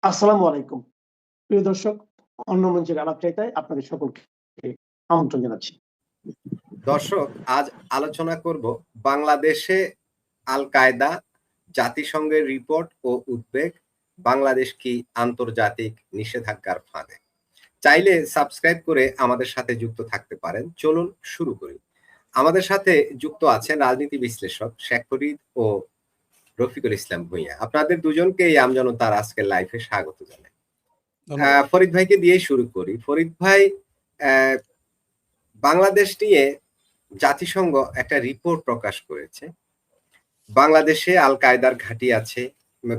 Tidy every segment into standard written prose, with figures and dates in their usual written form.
আসসালামু আলাইকুম। প্রিয় দর্শক, অন্য মঞ্চের আলাপচারিতায় আপনাদের সকলকে আমন্ত্রণ জানাচ্ছি। দর্শক, আজ আলোচনা করব বাংলাদেশে আল কায়দা, জাতিসংঘের রিপোর্ট ও উদ্বেগ, বাংলাদেশ কি আন্তর্জাতিক নিষেধাজ্ঞার ফাঁদে। চাইলে সাবস্ক্রাইব করে আমাদের সাথে যুক্ত থাকতে পারেন। চলুন শুরু করি। আমাদের সাথে যুক্ত আছেন রাজনীতি বিশ্লেষক শেখ ফরিদ ও রফিকুল ইসলাম ভূঁইয়া। আপনাদের দুজনকে এই আমজনতার আজকের লাইভে স্বাগত জানাই। ফরিদ ভাইকে দিয়ে শুরু করি। ফরিদ ভাই, বাংলাদেশ নিয়ে জাতিসংঘ একটা রিপোর্ট প্রকাশ করেছে। বাংলাদেশে আল কায়দার ঘাঁটি আছে।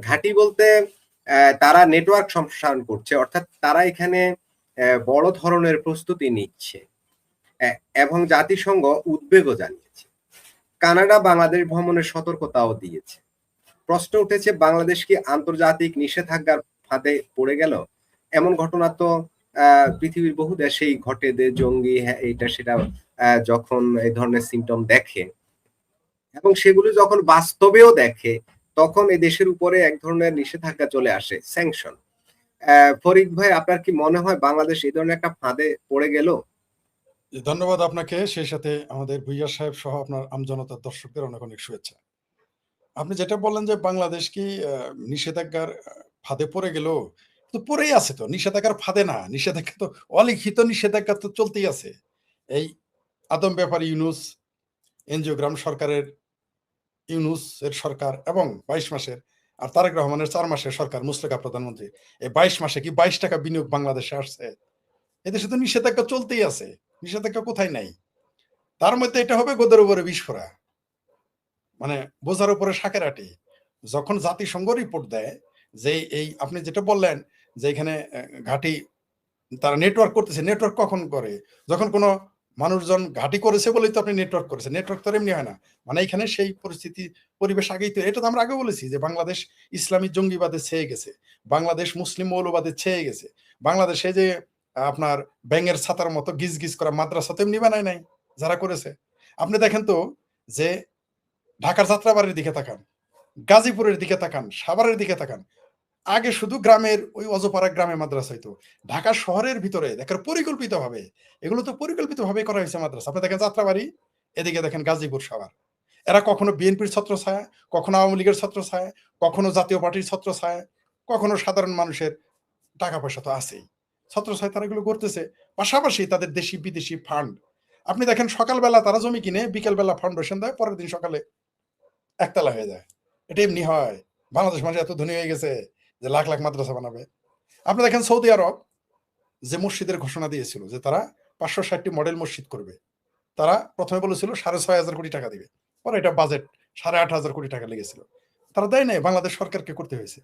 ঘাঁটি বলতে তারা নেটওয়ার্ক সম্প্রসারণ করছে, অর্থাৎ তারা এখানে বড় ধরনের প্রস্তুতি নিচ্ছে এবং জাতিসংঘ উদ্বেগও জানিয়েছে। কানাডা বাংলাদেশ ভ্রমণের সতর্কতাও দিয়েছে। প্রশ্ন উঠেছে, বাংলাদেশ কি আন্তর্জাতিক নিষেধাজ্ঞার ফাঁদে পড়ে গেল? এমন ঘটনা তো পৃথিবীর বহু দেশেই ঘটে, জঙ্গি এইটা সেটা যখন এই ধরনের সিমটম দেখে এবং সেগুলো যখন বাস্তবেও দেখে, তখন এই দেশের উপরে এক ধরনের নিষেধাজ্ঞা চলে আসে, স্যাংশন। ফরিদ ভাই, আপনার কি মনে হয় বাংলাদেশ এই ধরনের একটা ফাঁদে পড়ে গেল? ধন্যবাদ আপনাকে, সেই সাথে আমাদের ভুইয়া সাহেব সহ আপনার আমজনতার দর্শকদের অনেক অনেক শুভেচ্ছা। আপনি যেটা বললেন যে বাংলাদেশ কি নিষেধাজ্ঞার ফাঁদে পড়ে গেল, তো পড়েই আছে। তো নিষেধাজ্ঞার ফাঁদে না, নিষেধাজ্ঞা তো অলিখিত নিষেধাজ্ঞা তো চলতেই আছে। এই আদম ব্যাপারী ইউনূস, এনজিওগ্রাম সরকারের ইউনূস এর সরকার এবং ২২ মাসের, আর তারেক রহমানের ৪ মাসের সরকার, মুশতাকা প্রধানমন্ত্রী, এই ২২ মাসে কি ২২ টাকা বিনিয়োগ বাংলাদেশে আসছে? এদেশে তো নিষেধাজ্ঞা চলতেই আছে, নিষেধাজ্ঞা কোথায় নাই। তার মধ্যে এটা হবে গোদের উপরে বিস্ফোরা, মানে বোঝার উপরে শাকের আটি। যখন জাতিসংঘ রিপোর্ট দেয় যে এই আপনি যেটা বললেন যে এখানে ঘাঁটি তারা নেটওয়ার্ক করতেছে, নেটওয়ার্ক কখন করে? যখন কোনো মানুষজন ঘাঁটি করেছে বলেই তো আপনি নেটওয়ার্ক করেছে। নেটওয়ার্ক তো এমনি হয় না। মানে এখানে সেই পরিস্থিতি পরিবেশ আগেই তো, এটা তো আমরা আগে বলেছি যে বাংলাদেশ ইসলামী জঙ্গিবাদে ছেয়ে গেছে, বাংলাদেশ মুসলিম মৌলবাদে ছেয়ে গেছে, বাংলাদেশে যে আপনার ব্যাঙের ছাতার মতো গিজ গিজ করা মাদ্রাসা তো এমনি বানায় নাই যারা করেছে। আপনি দেখেন তো যে ঢাকার যাত্রাবাড়ির দিকে তাকান, গাজীপুরের দিকে তাকান, সাভারের দিকে তাকান। আগে শুধু গ্রামের ওই অজপাড়া গ্রামে মাদ্রাসা হইতো। ঢাকা শহরের ভিতরে দেখেন পরিকল্পিতভাবে, এগুলো তো পরিকল্পিতভাবে করা হয়েছে মাদ্রাসা। আপনি দেখেন যাত্রাবাড়ি, এদিকে দেখেন গাজীপুর, সাভার। এরা কখনো বিএনপির ছত্রছায়া, কখনো আওয়ামী লীগের ছত্রছায়া, কখনো জাতীয় পার্টির ছত্রছায়া, কখনো সাধারণ মানুষের টাকা পয়সা তো আছেই। ছত্রছায়া তারা এগুলো করতেছে। পাশাপাশি তাদের দেশি বিদেশি ফান্ড। আপনি দেখেন সকালবেলা তারা জমি কিনে, বিকেলবেলা ফাউন্ডেশন দেয়, পরের দিন সকালে একতলা হয়ে যায়। এটা এমনি হয়? বাংলাদেশ মানুষ এত ধনী হয়ে গেছে যে লাখ লাখ মাদ্রাসা বানাবে? আপনি দেখেন সৌদি আরব যে মসজিদের ঘোষণা দিয়েছিল যে তারা ৫৬০টি মডেল মসজিদ করবে, তারা প্রথমে বলেছিল ৬,৫০০ কোটি টাকা দিবে, পরে এটা বাজেট ৮,৫০০ কোটি টাকা লেগেছিল, তারা দেয় নাই, বাংলাদেশ সরকারকে করতে হয়েছে।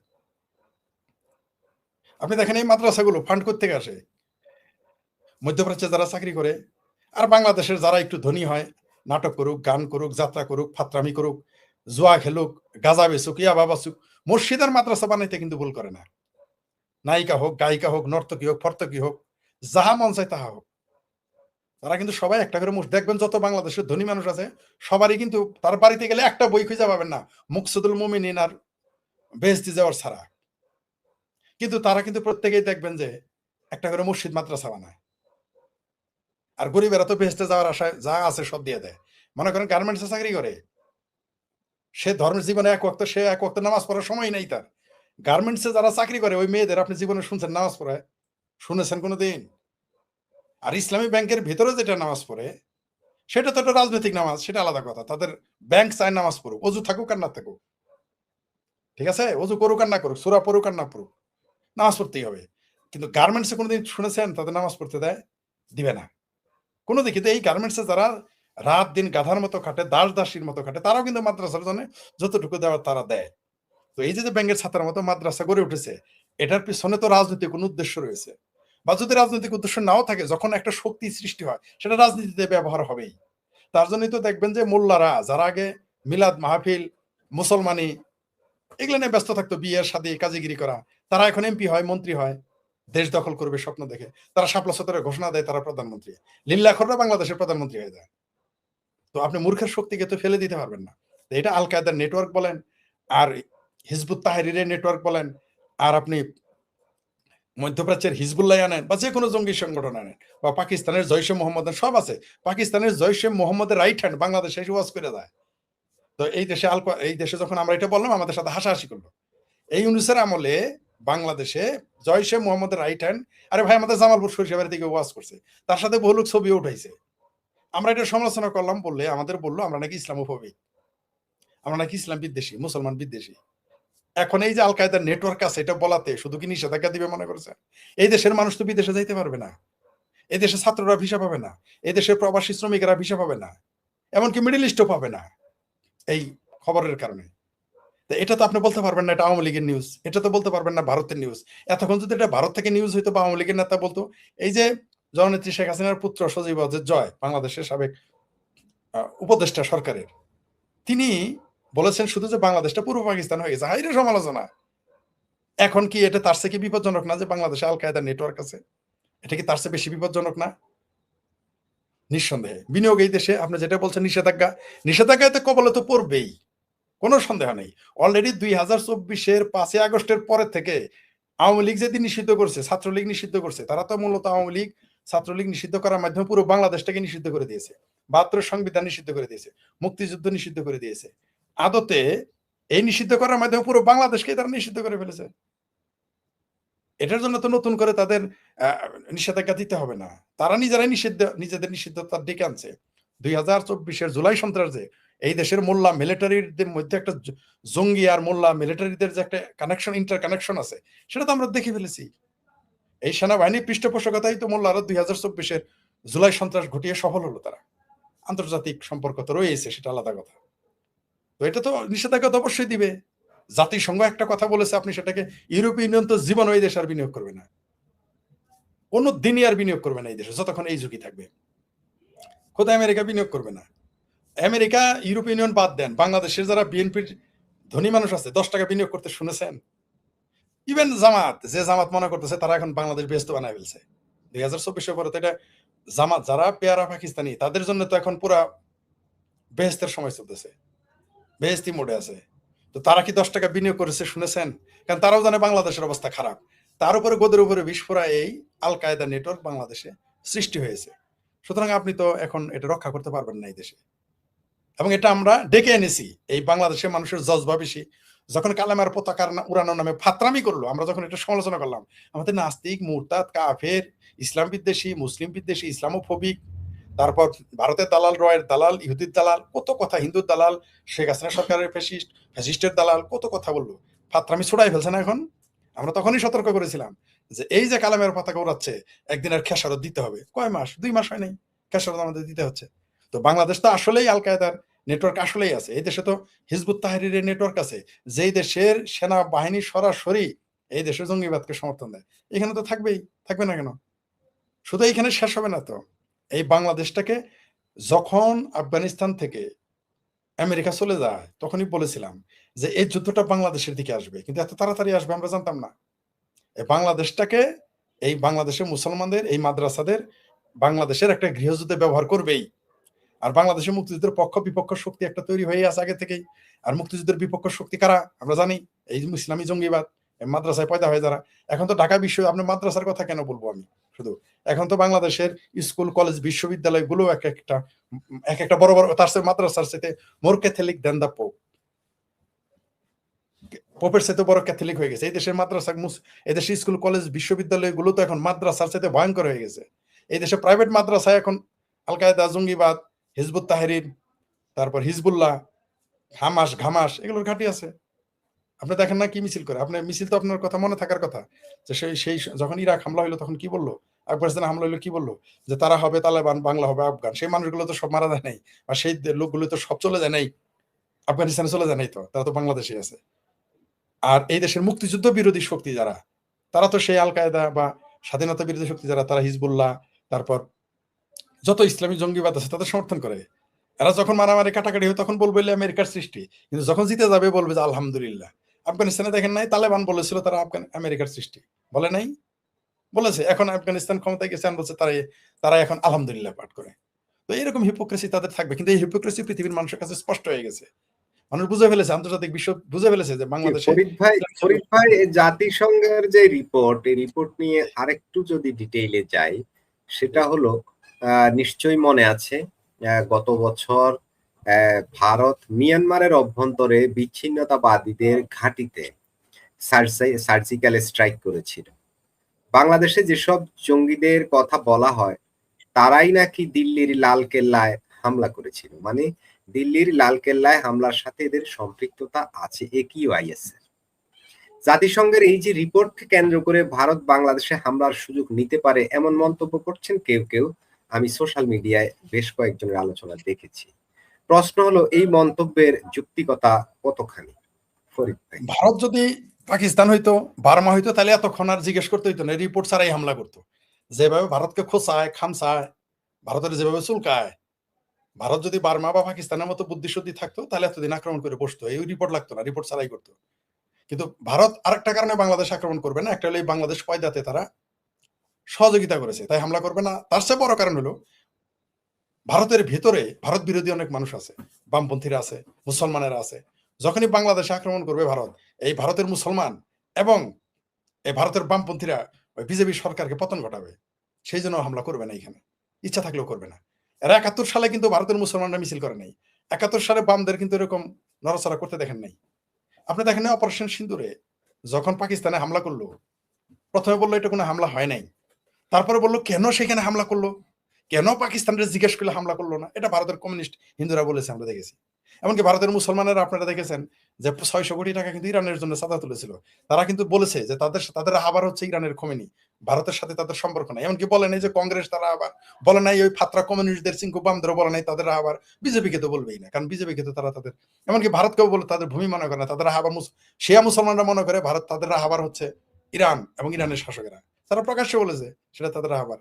আপনি দেখেন এই মাদ্রাসাগুলো ফান্ড করতে আসে মধ্যপ্রাচ্যে যারা চাকরি করে, আর বাংলাদেশের যারা একটু ধনী হয়, নাটক করুক, গান করুক, যাত্রা করুক, ফাত্রামি করুক, জুয়া খেলুক, গাঁজা বেচুক, ইয়াবা বাচুক, মসজিদের মাদ্রাসা বানাইতে কিন্তু ভুল করে না। নায়িকা হোক, গায়িকা হোক, নর্তকী হোক, ফর্তকী হোক, যাহা মন চায় তাহা হোক, তারা কিন্তু সবাই একটা করে দেখবেন যত বাংলাদেশের ধনী মানুষ আছে সবারই কিন্তু তার বাড়িতে গেলে একটা বই খুঁজে পাবেন না, মুকসুদুল মুমিনিন আর বেহেশতি যাওয়ার ছাড়া। কিন্তু তারা কিন্তু প্রত্যেকেই দেখবেন যে একটা করে মসজিদ মাদ্রাসা বানায়। আর গরিবেরা তো বেহেশতে যাওয়ার আশায় যা আছে সব দিয়ে দেয়। মনে করেন গার্মেন্টসে চাকরি করে, সে ধর্মের জীবনে সে এক ওয়াক্ত নামাজ পড়ার সময় নেই তার। গার্মেন্টসে যারা চাকরি করে ওই মেয়েদের আপনি জীবনে শুনছেন নামাজ পড়ায়? শুনেছেন কোনোদিন? আর ইসলামী ব্যাংকের ভিতরে যেটা নামাজ পড়ে সেটা তো একটা রাজনৈতিক নামাজ, সেটা আলাদা কথা। তাদের ব্যাংক চায় নামাজ পড়ুক, অজু থাকুক আর না থাকুক, ঠিক আছে? অজু করুক আর না করুক, সূরা পড়ুক আর না পড়ুক, নামাজ পড়তেই হবে। কিন্তু গার্মেন্টসে কোনোদিন শুনেছেন তাদের নামাজ পড়তে দেয়? দিবে না কোনোদিন। কিন্তু এই গার্মেন্টসে যারা রাত দিন গাধার মতো খাটে, দাস দাসীর মতো খাটে, তারাও কিন্তু মাদ্রাসার জন্য যতটুকু দেওয়ার তারা দেয়। তো এই যে ব্যাংকের ছাত্রের মতো মাদ্রাসা গড়ে উঠেছে, এটার পিছনে তো রাজনৈতিক কোনো উদ্দেশ্য রয়েছে। বা যদি রাজনৈতিক উদ্দেশ্য নাও থাকে, যখন একটা শক্তি সৃষ্টি হয় সেটা রাজনীতিতে ব্যবহার হবেই। তার জন্যই তো দেখবেন যে মোল্লারা যারা আগে মিলাদ মাহফিল, মুসলমানি এগুলো নিয়ে ব্যস্ত থাকতো, বিয়ে শাদী কাজীগিরি করা, তারা এখন এমপি হয়, মন্ত্রী হয়, দেশ দখল করবে স্বপ্ন দেখে। তারা শাপলা চত্বরে ঘোষণা দেয় তারা প্রধানমন্ত্রী, লিল্লাখররা বাংলাদেশের প্রধানমন্ত্রী হয়ে যায়। তো আপনি মূর্খের শক্তিকে তো ফেলে দিতে পারবেন না। এটা আল কায়দার নেটওয়ার্ক বলেন, আর হিজবুত তাহরিরের নেটওয়ার্ক বলেন, আর আপনি মধ্যপ্রাচ্যের হিজবুল্লাহ আনেন বা যে কোনো জঙ্গি সংগঠন আনেন বা পাকিস্তানের জৈশে মোহাম্মদ সব আছে। পাকিস্তানের জৈশে মোহাম্মদের রাইট হ্যান্ড বাংলাদেশে এসে ওয়াজ করে যায়। তো এই দেশে যখন আমরা এটা বললাম আমাদের সাথে হাসাহাসি করলো। এই ইউনূসের আমলে বাংলাদেশে জৈশে মোহাম্মদের রাইট হ্যান্ড, আরে ভাই আমাদের জামালপুর সরিষাবাড়ি থেকে ওয়াজ করছে, তার সাথে বহু লোক ছবি উঠাইছে। আমরা এটা সমালোচনা করলাম বললে আমাদের বললো আমরা নাকি ইসলামোফোবিক, আমরা নাকি ইসলাম বিদ্বেষী, মুসলমান বিদ্বেষী। এখন এই যে আল কায়দার নেটওয়ার্ক আছে এটা বলাতে শুধু কি নিষেধাজ্ঞা দিবে মনে করছে? এই দেশের মানুষ তো বিদেশে যাইতে পারবে না, এই দেশের ছাত্ররা ভিসা পাবে না, এই দেশের প্রবাসী শ্রমিকেরা ভিসা পাবে না, এমনকি মিডল ইস্টও পাবে না এই খবরের কারণে। এটা তো আপনি বলতে পারবেন না এটা আওয়ামী লীগের নিউজ, এটা তো বলতে পারবেন না ভারতের নিউজ। এতক্ষণ যদি এটা ভারত থেকে নিউজ হইতো বা আওয়ামী লীগের নেতা বলতো, এই যে জননেত্রী শেখ হাসিনার পুত্র সজীব ওয়াজেদ জয়, বাংলাদেশের সাবেক উপদেষ্টা সরকারের, তিনি বলেছেন শুধু যে বাংলাদেশটা পূর্ব পাকিস্তান হয়ে গেছে, হাইরে সমালোচনা। এখন কি এটা তার চেয়ে কি বিপজ্জনক না যে বাংলাদেশে আল কায়দার নেটওয়ার্ক আছে? এটা কি তার চেয়ে বেশি বিপজ্জনক না? নিঃসন্দেহে বিনিয়োগ এই দেশে আপনি যেটা বলছেন নিষেধাজ্ঞা, নিষেধাজ্ঞাতে কবলে তো পড়বেই, কোনো সন্দেহ নেই। অলরেডি 2024-এর 5 আগস্টের পরে থেকে আওয়ামী লীগ যেদিন নিষিদ্ধ করছে, ছাত্রলীগ নিষিদ্ধ করছে, তারা তো মূলত আওয়ামী লীগ ছাত্রলীগ নিষিদ্ধ করার মাধ্যমে পুরো বাংলাদেশটাকে নিষিদ্ধ করে দিয়েছে, 72 সংবিধান নিষিদ্ধ করে দিয়েছে, মুক্তিযুদ্ধ নিষিদ্ধ করে দিয়েছে। আদতে এই নিষিদ্ধ করার মাধ্যমে পুরো বাংলাদেশকে তারা নিষিদ্ধ করে ফেলেছে। এটার জন্য তো নতুন করে তাদের নিষেধাজ্ঞা দিতে হবে না, তারা নিজেরাই নিজেদের নিষিদ্ধতা ডেকে আনছে। 2024-এর জুলাই সন্ত্রাসে এই দেশের মোল্লা মিলিটারির মধ্যে একটা জঙ্গি আর মোল্লা মিলিটারিদের যে একটা কানেকশন, ইন্টার কানেকশন আছে, সেটা তো আমরা দেখে ফেলেছি। এই সেনাবাহিনীর পৃষ্ঠপোষকতাই তো মোল্লারা 2024-এর জুলাই সন্ত্রাস ঘটিয়ে সফল হলো। তারা আন্তর্জাতিক সম্পর্ক তো রয়েছে, সেটা আলাদা কথা। তো এটা তো নিষেধাজ্ঞা তো অবশ্যই দিবে। জাতিসংঘ একটা কথা বলেছে, আপনি সেটাকে, ইউরোপীয় ইউনিয়ন তো জীবন ওই দেশে আর বিনিয়োগ করবে না, কোনো দিনই আর বিনিয়োগ করবে না এই দেশে যতক্ষণ এই ঝুঁকি থাকবে। কোথায় আমেরিকা বিনিয়োগ করবে না। আমেরিকা ইউরোপীয় ইউনিয়ন বাদ দেন, বাংলাদেশের যারা বিএনপির ধনী মানুষ আছে 10 টাকা বিনিয়োগ করতে শুনেছেন? ইভেন জামাত, যে জামাত মনে করতেছে তারা এখন বাংলাদেশ ব্যস্ত বানায় ফেলছে 2024-এর পরে। তো এটা জামাত যারা পেয়ারা পাকিস্তানি, তাদের জন্য তো এখন পুরা বেহেস্তের সময় চলতেছে, বেহেস্তি মোডে আছে। তো তারা কি 10 টাকা বিনিয়োগ করেছে শুনেছেন? কারণ তারাও জানে বাংলাদেশের অবস্থা খারাপ। তার উপরে গোদের উপরে বিস্ফোরা এই আল কায়দা নেটওয়ার্ক বাংলাদেশে সৃষ্টি হয়েছে। সুতরাং আপনি তো এখন এটা রক্ষা করতে পারবেন না এই দেশে। এবং এটা আমরা ডেকে এনেছি, এই বাংলাদেশের মানুষের জজবা বেশি। যখন কালেমার পতাকা উড়ানোর নামে ফাত্রামি করলো, আমরা যখন এটা সমালোচনা করলাম, আমাদের নাস্তিক, মুরতাদ, কাফের, ইসলাম বিদ্বেষী, মুসলিম বিদ্বেষী, ইসলামোফোবিক, তারপর ভারতের দালাল, রয়ের দালাল, ইহুদির দালাল, কত কথা, হিন্দুর দালাল, শেখ হাসিনা সরকারের ফ্যাসিস্টের দালাল, কত কথা বললো। ফাত্রামি ছড়াই ফেলছে না এখন? আমরা তখনই সতর্ক করেছিলাম যে এই যে কালামের পতাকা উড়াচ্ছে, একদিন আর খেসারত দিতে হবে। কয় মাস, 2 মাস হয় নাই, খেসারত আমাদের দিতে হচ্ছে। তো বাংলাদেশ তো আসলেই আল কায়দার নেটওয়ার্ক আসলেই আছে। এই দেশে তো হিজবুত তাহরিরের নেটওয়ার্ক আছে, যেই দেশের সেনাবাহিনী সরাসরি এই দেশের জঙ্গিবাদকে সমর্থন দেয়। এখানে তো থাকবেই, থাকবে না কেন? শুধু এইখানে শেষ হবে না তো, এই বাংলাদেশটাকে যখন আফগানিস্তান থেকে আমেরিকা চলে যায়, তখনই বলেছিলাম যে এই যুদ্ধটা বাংলাদেশের দিকে আসবে, কিন্তু এত তাড়াতাড়ি আসবে আমরা জানতাম না। এই বাংলাদেশটাকে, এই বাংলাদেশের মুসলমানদের, এই মাদ্রাসাদের বাংলাদেশের একটা গৃহযুদ্ধে ব্যবহার করবেই। আর বাংলাদেশের মুক্তিযুদ্ধের পক্ষ বিপক্ষ শক্তি একটা তৈরি হয়ে আছে আগে থেকেই। আর মুক্তিযুদ্ধের বিপক্ষ শক্তি কারা আমরা জানি, এই ইসলামী জঙ্গিবাদ, মাদ্রাসায় পয়দা হয়ে যারা। এখন তো ঢাকা বিশ্ব, আপনি মাদ্রাসার কথা কেন বলবো আমি শুধু, এখন তো বাংলাদেশের স্কুল কলেজ বিশ্ববিদ্যালয়গুলো এক একটা বড় বড়, তার সাথে মাদ্রাসার সাথে মোর ক্যাথলিক দেন দা পোপ, পোপের সাথে বড় ক্যাথলিক হয়ে গেছে এই দেশের মাদ্রাসা। এই দেশের স্কুল কলেজ বিশ্ববিদ্যালয়গুলো তো এখন মাদ্রাসার সাথে ভয়ঙ্কর হয়ে গেছে। এই দেশে প্রাইভেট মাদ্রাসায় এখন আল কায়দা, জঙ্গিবাদ, হিজবুত তাহরির, তারপর হিজবুল্লাহ, হামাস, ঘামাস, এগুলোর ঘাঁটি আছে। আপনি দেখেন না কি মিছিল করে? আপনি মিছিল তো আপনার কথা মনে থাকার কথা যে সেই যখন ইরাক হামলা হইলো তখন কি বললো, আফগানিস্তানে হামলা হইলো কি বললো, যে তারা হবে তালেবান, বাংলা হবে আফগান। সেই মানুষগুলো তো সব মারা যায় নাই, আর সেই লোকগুলো তো সব চলে যায় নাই, আফগানিস্তানে চলে যায় নাই, তো তারা তো বাংলাদেশে আছে। আর এই দেশের মুক্তিযুদ্ধ বিরোধী শক্তি যারা, তারা তো সেই আল কায়দা বা স্বাধীনতা বিরোধী শক্তি যারা, তারা হিজবুল্লাহ, তারপর যত ইসলামী জঙ্গিবাদ আছে তাদের সমর্থন করে। এরা যখন মারামারি কাটাকাটি হয় তখন বলবে আমেরিকার সৃষ্টি, কিন্তু যখন জিতে যাবে বলবে যে আলহামদুলিল্লাহ। আফগানিস্তানে দেখেন নাই, তালেবান বলেছিল তারা আমেরিকার সৃষ্টি, বলে নাই? বলেছে। এখন আফগানিস্তান ক্ষমতায় গেছে, বলছে তারা এখন আলহামদুলিল্লাহ পাঠ করে। তো এরকম হিপোক্রেসি তাদের থাকবে, কিন্তু এই হিপোক্রেসি পৃথিবীর মানুষের কাছে স্পষ্ট হয়ে গেছে। মানুষ বুঝে ফেলেছে, আন্তর্জাতিক বিশ্ব বুঝে ফেলেছে যে জি, বাংলাদেশে ফরিদ ভাই এই জাতিসংঘের যে রিপোর্ট, এই রিপোর্ট নিয়ে আরেকটু যদি ডিটেইলে যাই, সেটা হলো নিশ্চয়ই মনে আছে গত বছর ভারত মিয়ানমারের অভ্যন্তরে বিচ্ছিন্নতাবাদীদের ঘাঁটিতে সার্জিক্যাল স্ট্রাইক করেছিল। বাংলাদেশে যেসব জঙ্গিদের কথা বলা হয় তারাই নাকি দিল্লির লালকেল্লায় হামলা করেছিল, মানে দিল্লির লালকেল্লায় হামলার সাথে এদের সম্পৃক্ততা আছে AQIS এর। জাতিসংঘের এই যে রিপোর্টকে কেন্দ্র করে ভারত বাংলাদেশে হামলার সুযোগ নিতে পারে এমন মন্তব্য করছেন কেউ কেউ। আমি সোশ্যাল মিডিয়ায় বেশ কয়েকজনের আলোচনা দেখেছি। প্রশ্ন হলো এই মন্তব্যের যুক্তিকতা কতখানি? ফরিদ ভাই। ভারত যদি পাকিস্তান হইতো, বার্মা হইতো, তাহলে এতক্ষণ আর জিজ্ঞেস করতে হইতো না, রিপোর্ট ছাড়াই হামলা করতো। যেভাবে ভারতকে খোঁচায়, খামচায়, ভারতের যেভাবে চুলকায়, ভারত যদি বার্মা বা পাকিস্তানের মতো বুদ্ধিশুদ্ধি থাকতো তাহলে এতদিন আক্রমণ করে বসতো, এই রিপোর্ট লাগতো না, রিপোর্ট ছাড়াই করতো। কিন্তু ভারত আরেকটা কারণে বাংলাদেশ আক্রমণ করবে না, একটা হলো এই বাংলাদেশ পয়দাতে তারা সহযোগিতা করেছে, তাই হামলা করবে না। তার চেয়ে বড় কারণ হলো ভারতের ভিতরে ভারত বিরোধী অনেক মানুষ আছে, বামপন্থীরা আছে, মুসলমানেরা আছে। যখনই বাংলাদেশে আক্রমণ করবে ভারত, এই ভারতের মুসলমান এবং এই ভারতের বামপন্থীরা ওই বিজেপি সরকারকে পতন ঘটাবে, সেই জন্য হামলা করবে না, এখানে ইচ্ছা থাকলেও করবে না। এরা ৭১ সালে কিন্তু ভারতের মুসলমানরা মিছিল করে নাই, ৭১ সালে বামদের কিন্তু এরকম নড়াচড়া করতে দেখেন নাই। আপনি দেখেন না অপারেশন সিন্দুরে যখন পাকিস্তানে হামলা করলো, প্রথমে বললো এটা কোনো হামলা হয় নাই, তারপরে বললো কেন সেখানে হামলা করলো, কেন পাকিস্তানের জিজ্ঞেস করলে হামলা করলো না, এটা ভারতের কমিউনিস্ট হিন্দুরা বলেছে, আমরা দেখেছি। এমনকি ভারতের মুসলমানেরা আপনারা দেখেছেন যে ৬০০ কোটি টাকা কিন্তু ইরানের জন্য চাঁদা তুলেছিল, তারা কিন্তু বলেছে যে তাদের আবার হচ্ছে ইরানের খোমেনি, ভারতের সাথে তাদের সম্পর্ক নাই। এমনকি বলে নাই যে কংগ্রেস তারা আবার বলে নাই, ওই ফাত্রা কমিউনিস্টদের চিঙ্কু বামদের বলে নাই তাদের আবার, বিজেপিকে তো বলবেই না, কারণ বিজেপিকে তো তারা তাদের, এমনকি ভারতকেও বলে তাদের ভূমি মনে করে না, তাদের আবার শিয়া মুসলমানরা মনে করে ভারত তাদের আবার হচ্ছে ইরান এবং ইরানের শাসকেরা, তারা প্রকাশ্যে বলেছে সেটা তাদের আবার।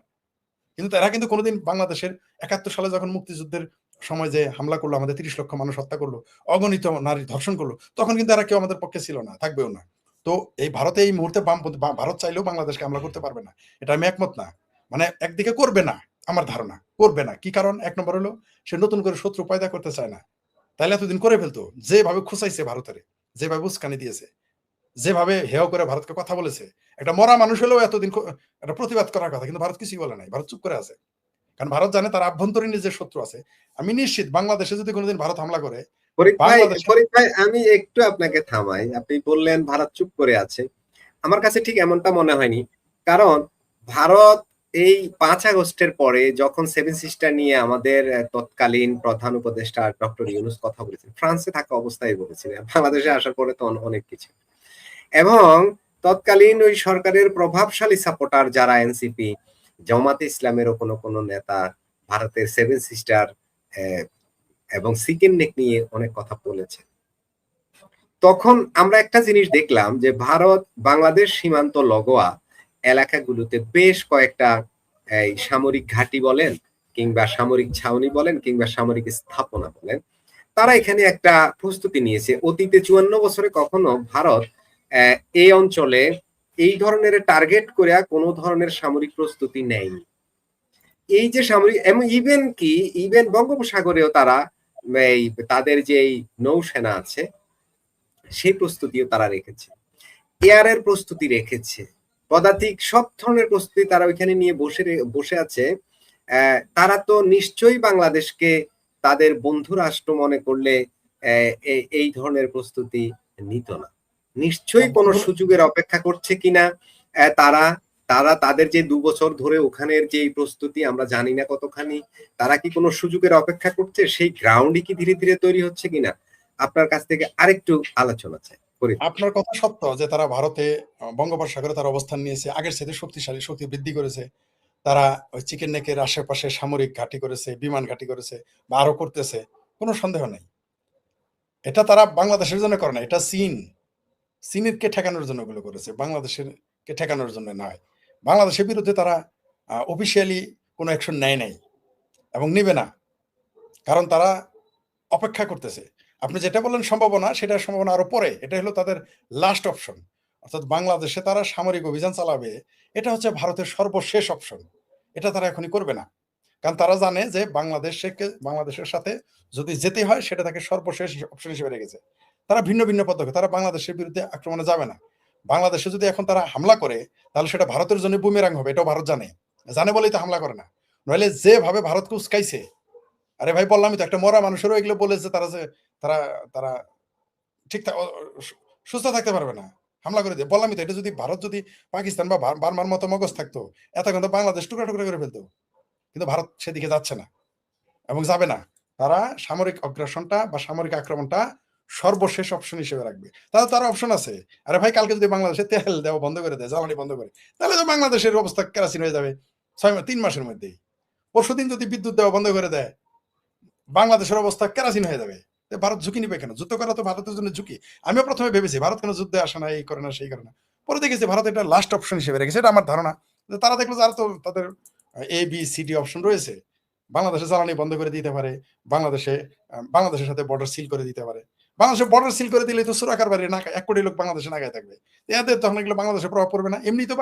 কিন্তু তারা কিন্তু কোনোদিন বাংলাদেশের ৭১ সালে যখন মুক্তিযুদ্ধের সময় যে হামলা করলো, আমাদের ৩০ লক্ষ মানুষ হত্যা করলো, অগণিত নারী ধর্ষণ করলো, তখন কিন্তু এরা কেউ আমাদের পক্ষে ছিল না, থাকবেও না। তো এই ভারতে এই মুহূর্তে বামপন্থী ভারত চাইলেও বাংলাদেশকে হামলা করতে পারবে না, এটা আমি একমত না। মানে একদিকে করবে না, আমার ধারণা করবে না। কি কারণ? ১ নম্বর হলো সে নতুন করে শত্রু পয়দা করতে চায় না, তাইলে এতদিন করে ফেলতো। যেভাবে খুঁচাইছে ভারতের, যেভাবে উস্কানি দিয়েছে, যেভাবে হেয় করে ভারতকে কথা বলেছে, একটা মরা মানুষ হলেও এতদিন একটা প্রতিবাদ করার কথা, কিন্তু ভারত কিছুই বলে নাই, ভারত চুপ করে আছে। কারণ ভারত জানে তার আভ্যন্তরীণ যে শত্রু আছে। আমি নিশ্চিত বাংলাদেশে যদি কোনোদিন ভারত হামলা করে, ফরিদ ভাই আমি একটু আপনাকে থামাই। আপনি বললেন ভারত চুপ করে আছে, আমার কাছে ঠিক এমনটা মনে হয়নি। কারণ ভারত এই ৫ আগস্টের পরে যখন 7 সিস্টার নিয়ে আমাদের তৎকালীন প্রধান উপদেষ্টা ডক্টর ইউনূস কথা বলেছেন, ফ্রান্সে থাকা অবস্থায় বলেছিলেন, বাংলাদেশে আসার পরে তো অনেক কিছু, এবং তৎকালীন ওই সরকারের প্রভাবশালী সাপোর্টার যারা এনসিপি, জামাতে ইসলামেরও কোনো নেতা ভারতের 7 সিস্টার এবং সিকিম নেক নিয়ে অনেক কথা বলেছেন। তখন আমরা একটা জিনিস দেখলাম যে ভারত বাংলাদেশ সীমান্ত লগোয়া এলাকাগুলোতে বেশ কয়েকটা এই সামরিক ঘাঁটি বলেন কিংবা সামরিক ছাউনি বলেন কিংবা সামরিক স্থাপনা বলেন, তারা এখানে একটা প্রস্তুতি নিয়েছে। অতীতে ৫৪ বছরে কখনো ভারত এই অঞ্চলে এই ধরনের টার্গেট করে কোনো ধরনের সামরিক প্রস্তুতি নেয়নি। এই যে সামরিক, এবং ইভেন বঙ্গোপসাগরেও তারা তাদের যে নৌসেনা আছে সেই প্রস্তুতিও তারা রেখেছে, এয়ারের প্রস্তুতি রেখেছে, পদাতিক সব ধরনের প্রস্তুতি তারা ওইখানে নিয়ে বসে আছে। তারা তো নিশ্চয়ই বাংলাদেশকে তাদের বন্ধু রাষ্ট্র মনে করলে এই ধরনের প্রস্তুতি নিত না। নিশ্চয়ই কোনো সুযোগের অপেক্ষা করছে কিনা তারা তাদের যে ২ বছর ধরে ওখানের যে প্রস্তুতি আমরা জানি না কতখানি, তারা কি কোনো সুযোগের অপেক্ষা করছে, সেই গ্রাউন্ডই কি ধীরে ধীরে তৈরি হচ্ছে কিনা, আপনার কাছ থেকে আরেকটু আলোচনা চাই। আপনার কথা সত্য যে তারা ভারতে বঙ্গোপসাগরে তার অবস্থান নিয়েছে, আগের সাথে শক্তিশালী শক্তি বৃদ্ধি করেছে। তারা ওই চিকেন নেকের আশেপাশে সামরিক ঘাঁটি করেছে, বিমান ঘাঁটি করেছে, বা আরো করতেছে, কোনো সন্দেহ নেই। এটা তারা বাংলাদেশের জন্য করে না, এটা চীনের কে ঠেকানোর জন্য ওগুলো করেছে, বাংলাদেশের কে ঠেকানোর জন্য নয়। বাংলাদেশের বিরুদ্ধে তারা অফিসিয়ালি কোনো অ্যাকশন নেয় নাই এবং নিবে না, কারণ তারা অপেক্ষা করতেছে। আপনি যেটা বললেন সম্ভাবনা, সেটা সম্ভাবনা আরো পরে, এটা হলো তাদের লাস্ট অপশন। অর্থাৎ বাংলাদেশে তারা সামরিক অভিযান চালাবে, এটা হচ্ছে ভারতের সর্বশেষ অপশন, এটা তারা এখনই করবে না। কারণ তারা জানে যে বাংলাদেশের সাথে যদি যেতে হয় সেটা তাকে সর্বশেষ অপশন হিসেবে রেখেছে। তারা ভিন্ন ভিন্ন পদক্ষেপ, তারা বাংলাদেশের বিরুদ্ধে আক্রমণে যাবে না। বাংলাদেশে যদি এখন তারা হামলা করে তাহলে সেটা ভারতের জন্য বুমেরাং হবে, এটাও ভারত জানে বলেই তো হামলা করে না। নইলে যেভাবে ভারতকে উস্কাইছে, আরে ভাই বললামই তো, একটা মরা মানুষেরও এগুলো বলেছে তারা তারা ঠিক সুস্থ থাকতে পারবে না, হামলা করে দিয়ে। বললামই তো, এটা যদি ভারত যদি পাকিস্তান বা বার্মার মতো মগজ থাকতো এতক্ষণ তো বাংলাদেশ টুকরা টুকরা করে ফেলতো। কিন্তু ভারত সেদিকে যাচ্ছে না এবং যাবে না। তারা সামরিক অগ্রাসনটা বা সামরিক আক্রমণটা সর্বশেষ অপশন হিসেবে রাখবে। তারা অপশন আছে। আরে ভাই কালকে যদি বাংলাদেশে তেল দেওয়া বন্ধ করে দেয়, জ্বালানি বন্ধ করে, তাহলে তো বাংলাদেশের অবস্থা কেরাসিন হয়ে যাবে 3 মাসের মধ্যেই। পরশুদিন যদি বিদ্যুৎ দেওয়া বন্ধ করে দেয়, বাংলাদেশের অবস্থা কেরাসিন হয়ে যাবে। ভারত ঝুঁকি নিবে কেন? যুদ্ধ করা তো ভারতের জন্য ঝুঁকি। আমিও প্রথমে ভেবেছি ভারত কেন যুদ্ধে আসে না, এই করে না সেই করে না। পরে দেখেছি ভারত এটা লাস্ট অপশন হিসেবে রেখেছে, এটা আমার ধারণা। তারা দেখলো যে আর তো তাদের ABCD অপশন রয়েছে। বাংলাদেশে জ্বালানি বন্ধ করে দিতে পারে, বাংলাদেশের সাথে বর্ডার সিল করে দিতে পারে। বাংলাদেশের বর্ডার সিল করে দিলে তো সুরাকার বাড়ি না 1 কোটি লোক বাংলাদেশে নাগায় থাকবে, এদের তখন এগুলো বাংলাদেশে প্রভাব পড়বে না। এমনি তো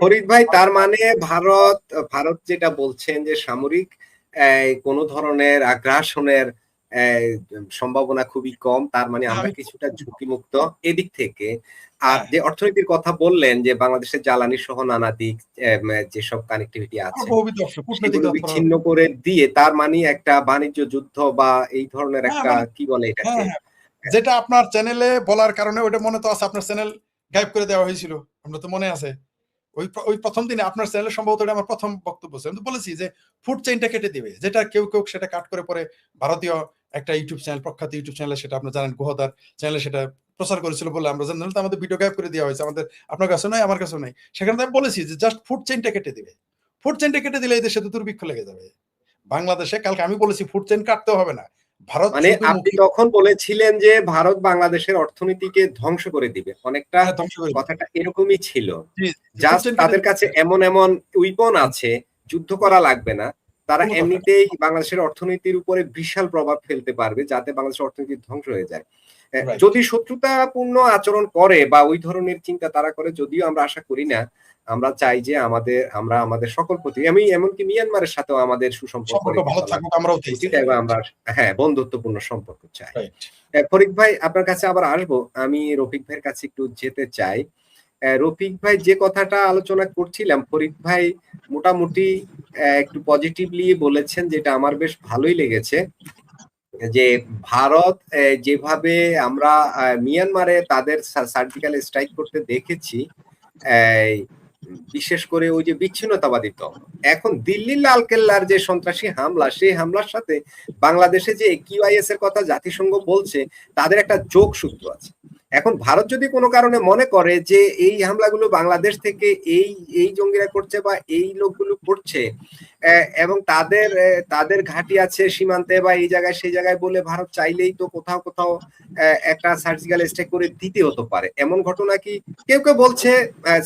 ফরিদ ভাই তার মানে ভারত যেটা বলছেন যে সামরিক কোন ধরনের আগ্রাসনের সম্ভাবনা খুবই কম, তার মানে আমরা কিছুটা ঝুঁকিমুক্ত এদিক থেকে। আর যে অর্থনীতির কথা বললেন যে বাংলাদেশের জ্বালানি সহ নানা দিক যেসব কানেক্টিভিটি আছে সেগুলো বিচ্ছিন্ন করে দিয়ে, তার মানে একটা বাণিজ্য যুদ্ধ বা এই ধরনের একটা কি বলে এটাকে, যেটা আপনার চ্যানেলে বলার কারণে ওটা মনে তো আছে, আপনার চ্যানেল গায়েব করে দেওয়া হয়েছিল, আমরা তো মনে আছে। ওই প্রথম দিনে আপনার চ্যানেলে সম্ভবত আমার প্রথম বক্তব্য ছিল, আমি তো বলেছি যে ফুড চেইনটা কেটে দিবে, যেটা কেউ সেটা কাট করে পরে ভারতীয় একটা ইউটিউব চ্যানেল, প্রখ্যাত ইউটিউব চ্যানেলে, সেটা আপনি জানেন গুহদার চ্যানেলে সেটা প্রচার করেছিল বলে আমরা জানি, তো আমাদের ভিডিও গায়েব করে দেওয়া হয়েছে, আপনার কাছে নয় আমার কাছে নয়। সেখানে আমি বলেছি যে জাস্ট ফুড চেইনটা কেটে দিবে। ফুড চেইনটা কেটে দিলে এই দেশে তো দুর্ভিক্ষ লেগে যাবে। বাংলাদেশে কালকে আমি বলেছি ফুড চেইন কাটতেও হবে না, ভারত মানে আপনি তখন বলেছিলেন যে ভারত বাংলাদেশের অর্থনীতিকে ধ্বংস করে দিবে, অনেকটা কথাটা এরকমই ছিল। জাস্ট তাদের কাছে এমন উইপন আছে, যুদ্ধ করা লাগবে না, তারা এমনিতেই বাংলাদেশের অর্থনীতির উপরে বিশাল প্রভাব ফেলতে পারবে, যাতে বাংলাদেশের অর্থনীতি ধ্বংস হয়ে যায়। যদি শত্রুতাপূর্ণ আচরণ করে বা ওই ধরনের চিন্তা তারা করে, যদিও আমরা আশা করি না, আমরা চাই যে আমরা আমাদের সকল প্রতি, আমি এমনকি মিয়ানমারের সাথেও আমাদের সুসম্পর্ক আমরা বন্ধুত্বপূর্ণ সম্পর্ক চাই। ফরিদ ভাই আপনার কাছে আবার আসবো, আমি রফিক ভাইয়ের কাছে একটু যেতে চাই। রফিক ভাই যে কথাটা আলোচনা করছিলাম, ফরিদ ভাই মোটামুটি একটু পজিটিভলি বলেছেন, যেটা আমার বেশ ভালোই লেগেছে, যে ভারত যেভাবে আমরা মিয়ানমারে তাদের সার্জিক্যাল স্ট্রাইক করতে দেখেছি, বিশেষ করে ওই যে বিচ্ছিন্নতাবাদী দল, এখন দিল্লির লালকেল্লার যে সন্ত্রাসী হামলা, সেই হামলার সাথে বাংলাদেশে যে QIS এর কথা জাতিসংঘ বলছে, তাদের একটা যোগসূত্র আছে। এখন ভারত যদি কোনো কারণে মনে করে যে এই হামলাগুলো বাংলাদেশ থেকে এই জঙ্গিরা করছে বা এই লোকগুলো করছে, এবং তাদের ঘাঁটি আছে সীমান্তে বা এই জায়গায় সেই জায়গায় বলে, ভারত চাইলেই তো কোথাও একটা সার্জিক্যাল স্ট্রাইক করে দিতে হতে পারে। এমন ঘটনা কি কেউ বলছে,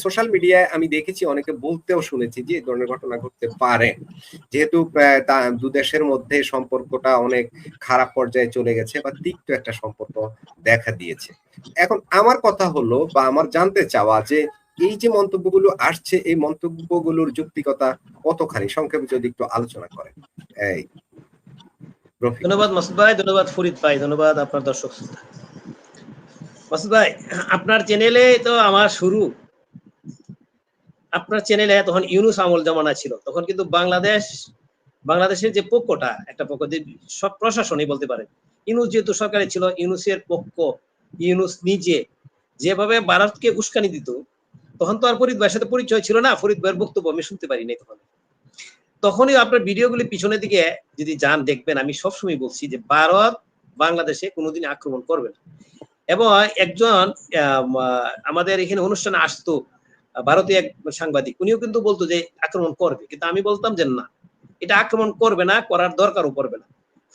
সোশ্যাল মিডিয়ায় আমি দেখেছি, অনেকে বলতেও শুনেছি যে এই ধরনের ঘটনা ঘটতে পারে, যেহেতু দু দেশের মধ্যে সম্পর্কটা অনেক খারাপ পর্যায়ে চলে গেছে বা তিক্ত একটা সম্পর্ক দেখা দিয়েছে। এখন আমার কথা হলো, বা আমার জানতে চাওয়া, যে এই যে মন্তব্যগুলো আসছে, এই মন্তব্যগুলোর যৌক্তিকতা কতখানি, সংক্ষেপে যদি একটু আলোচনা করেন। ধন্যবাদ মাসুদ ভাই, ধন্যবাদ ফরিদ ভাই, ধন্যবাদ আপনার দর্শক শ্রোতা। মাসুদ ভাই, আপনার চ্যানেলে তো আমার শুরু, আপনার চ্যানেলে তখন ইউনুস আমল জমানা ছিল, তখন কিন্তু বাংলাদেশের যে পক্ষটা, একটা পক্ষ সব প্রশাসনই বলতে পারে, ইউনুস যেহেতু সরকারে ছিল, ইউনুসের পক্ষ, ইউনুস নিজে যেভাবে ভারতকে উস্কানি দিত, তখন তো আর ফরিদ ভাইয়ের সাথে পরিচয় ছিল না, ফরিদ ভাইয়ের বক্তব্য আমি শুনতে পারিনি তখনই আপনার ভিডিওগুলি পিছনের দিকে যদি যান দেখবেন, আমি সবসময় বলছি যে ভারত বাংলাদেশে কোনোদিন আক্রমণ করবে না। এবং একজন আমাদের এখানে অনুষ্ঠানে আসতো ভারতীয় এক সাংবাদিক, উনিও কিন্তু বলতো যে আক্রমণ করবে, কিন্তু আমি বলতাম যে না, এটা আক্রমণ করবে না, করার দরকারও পড়বে না।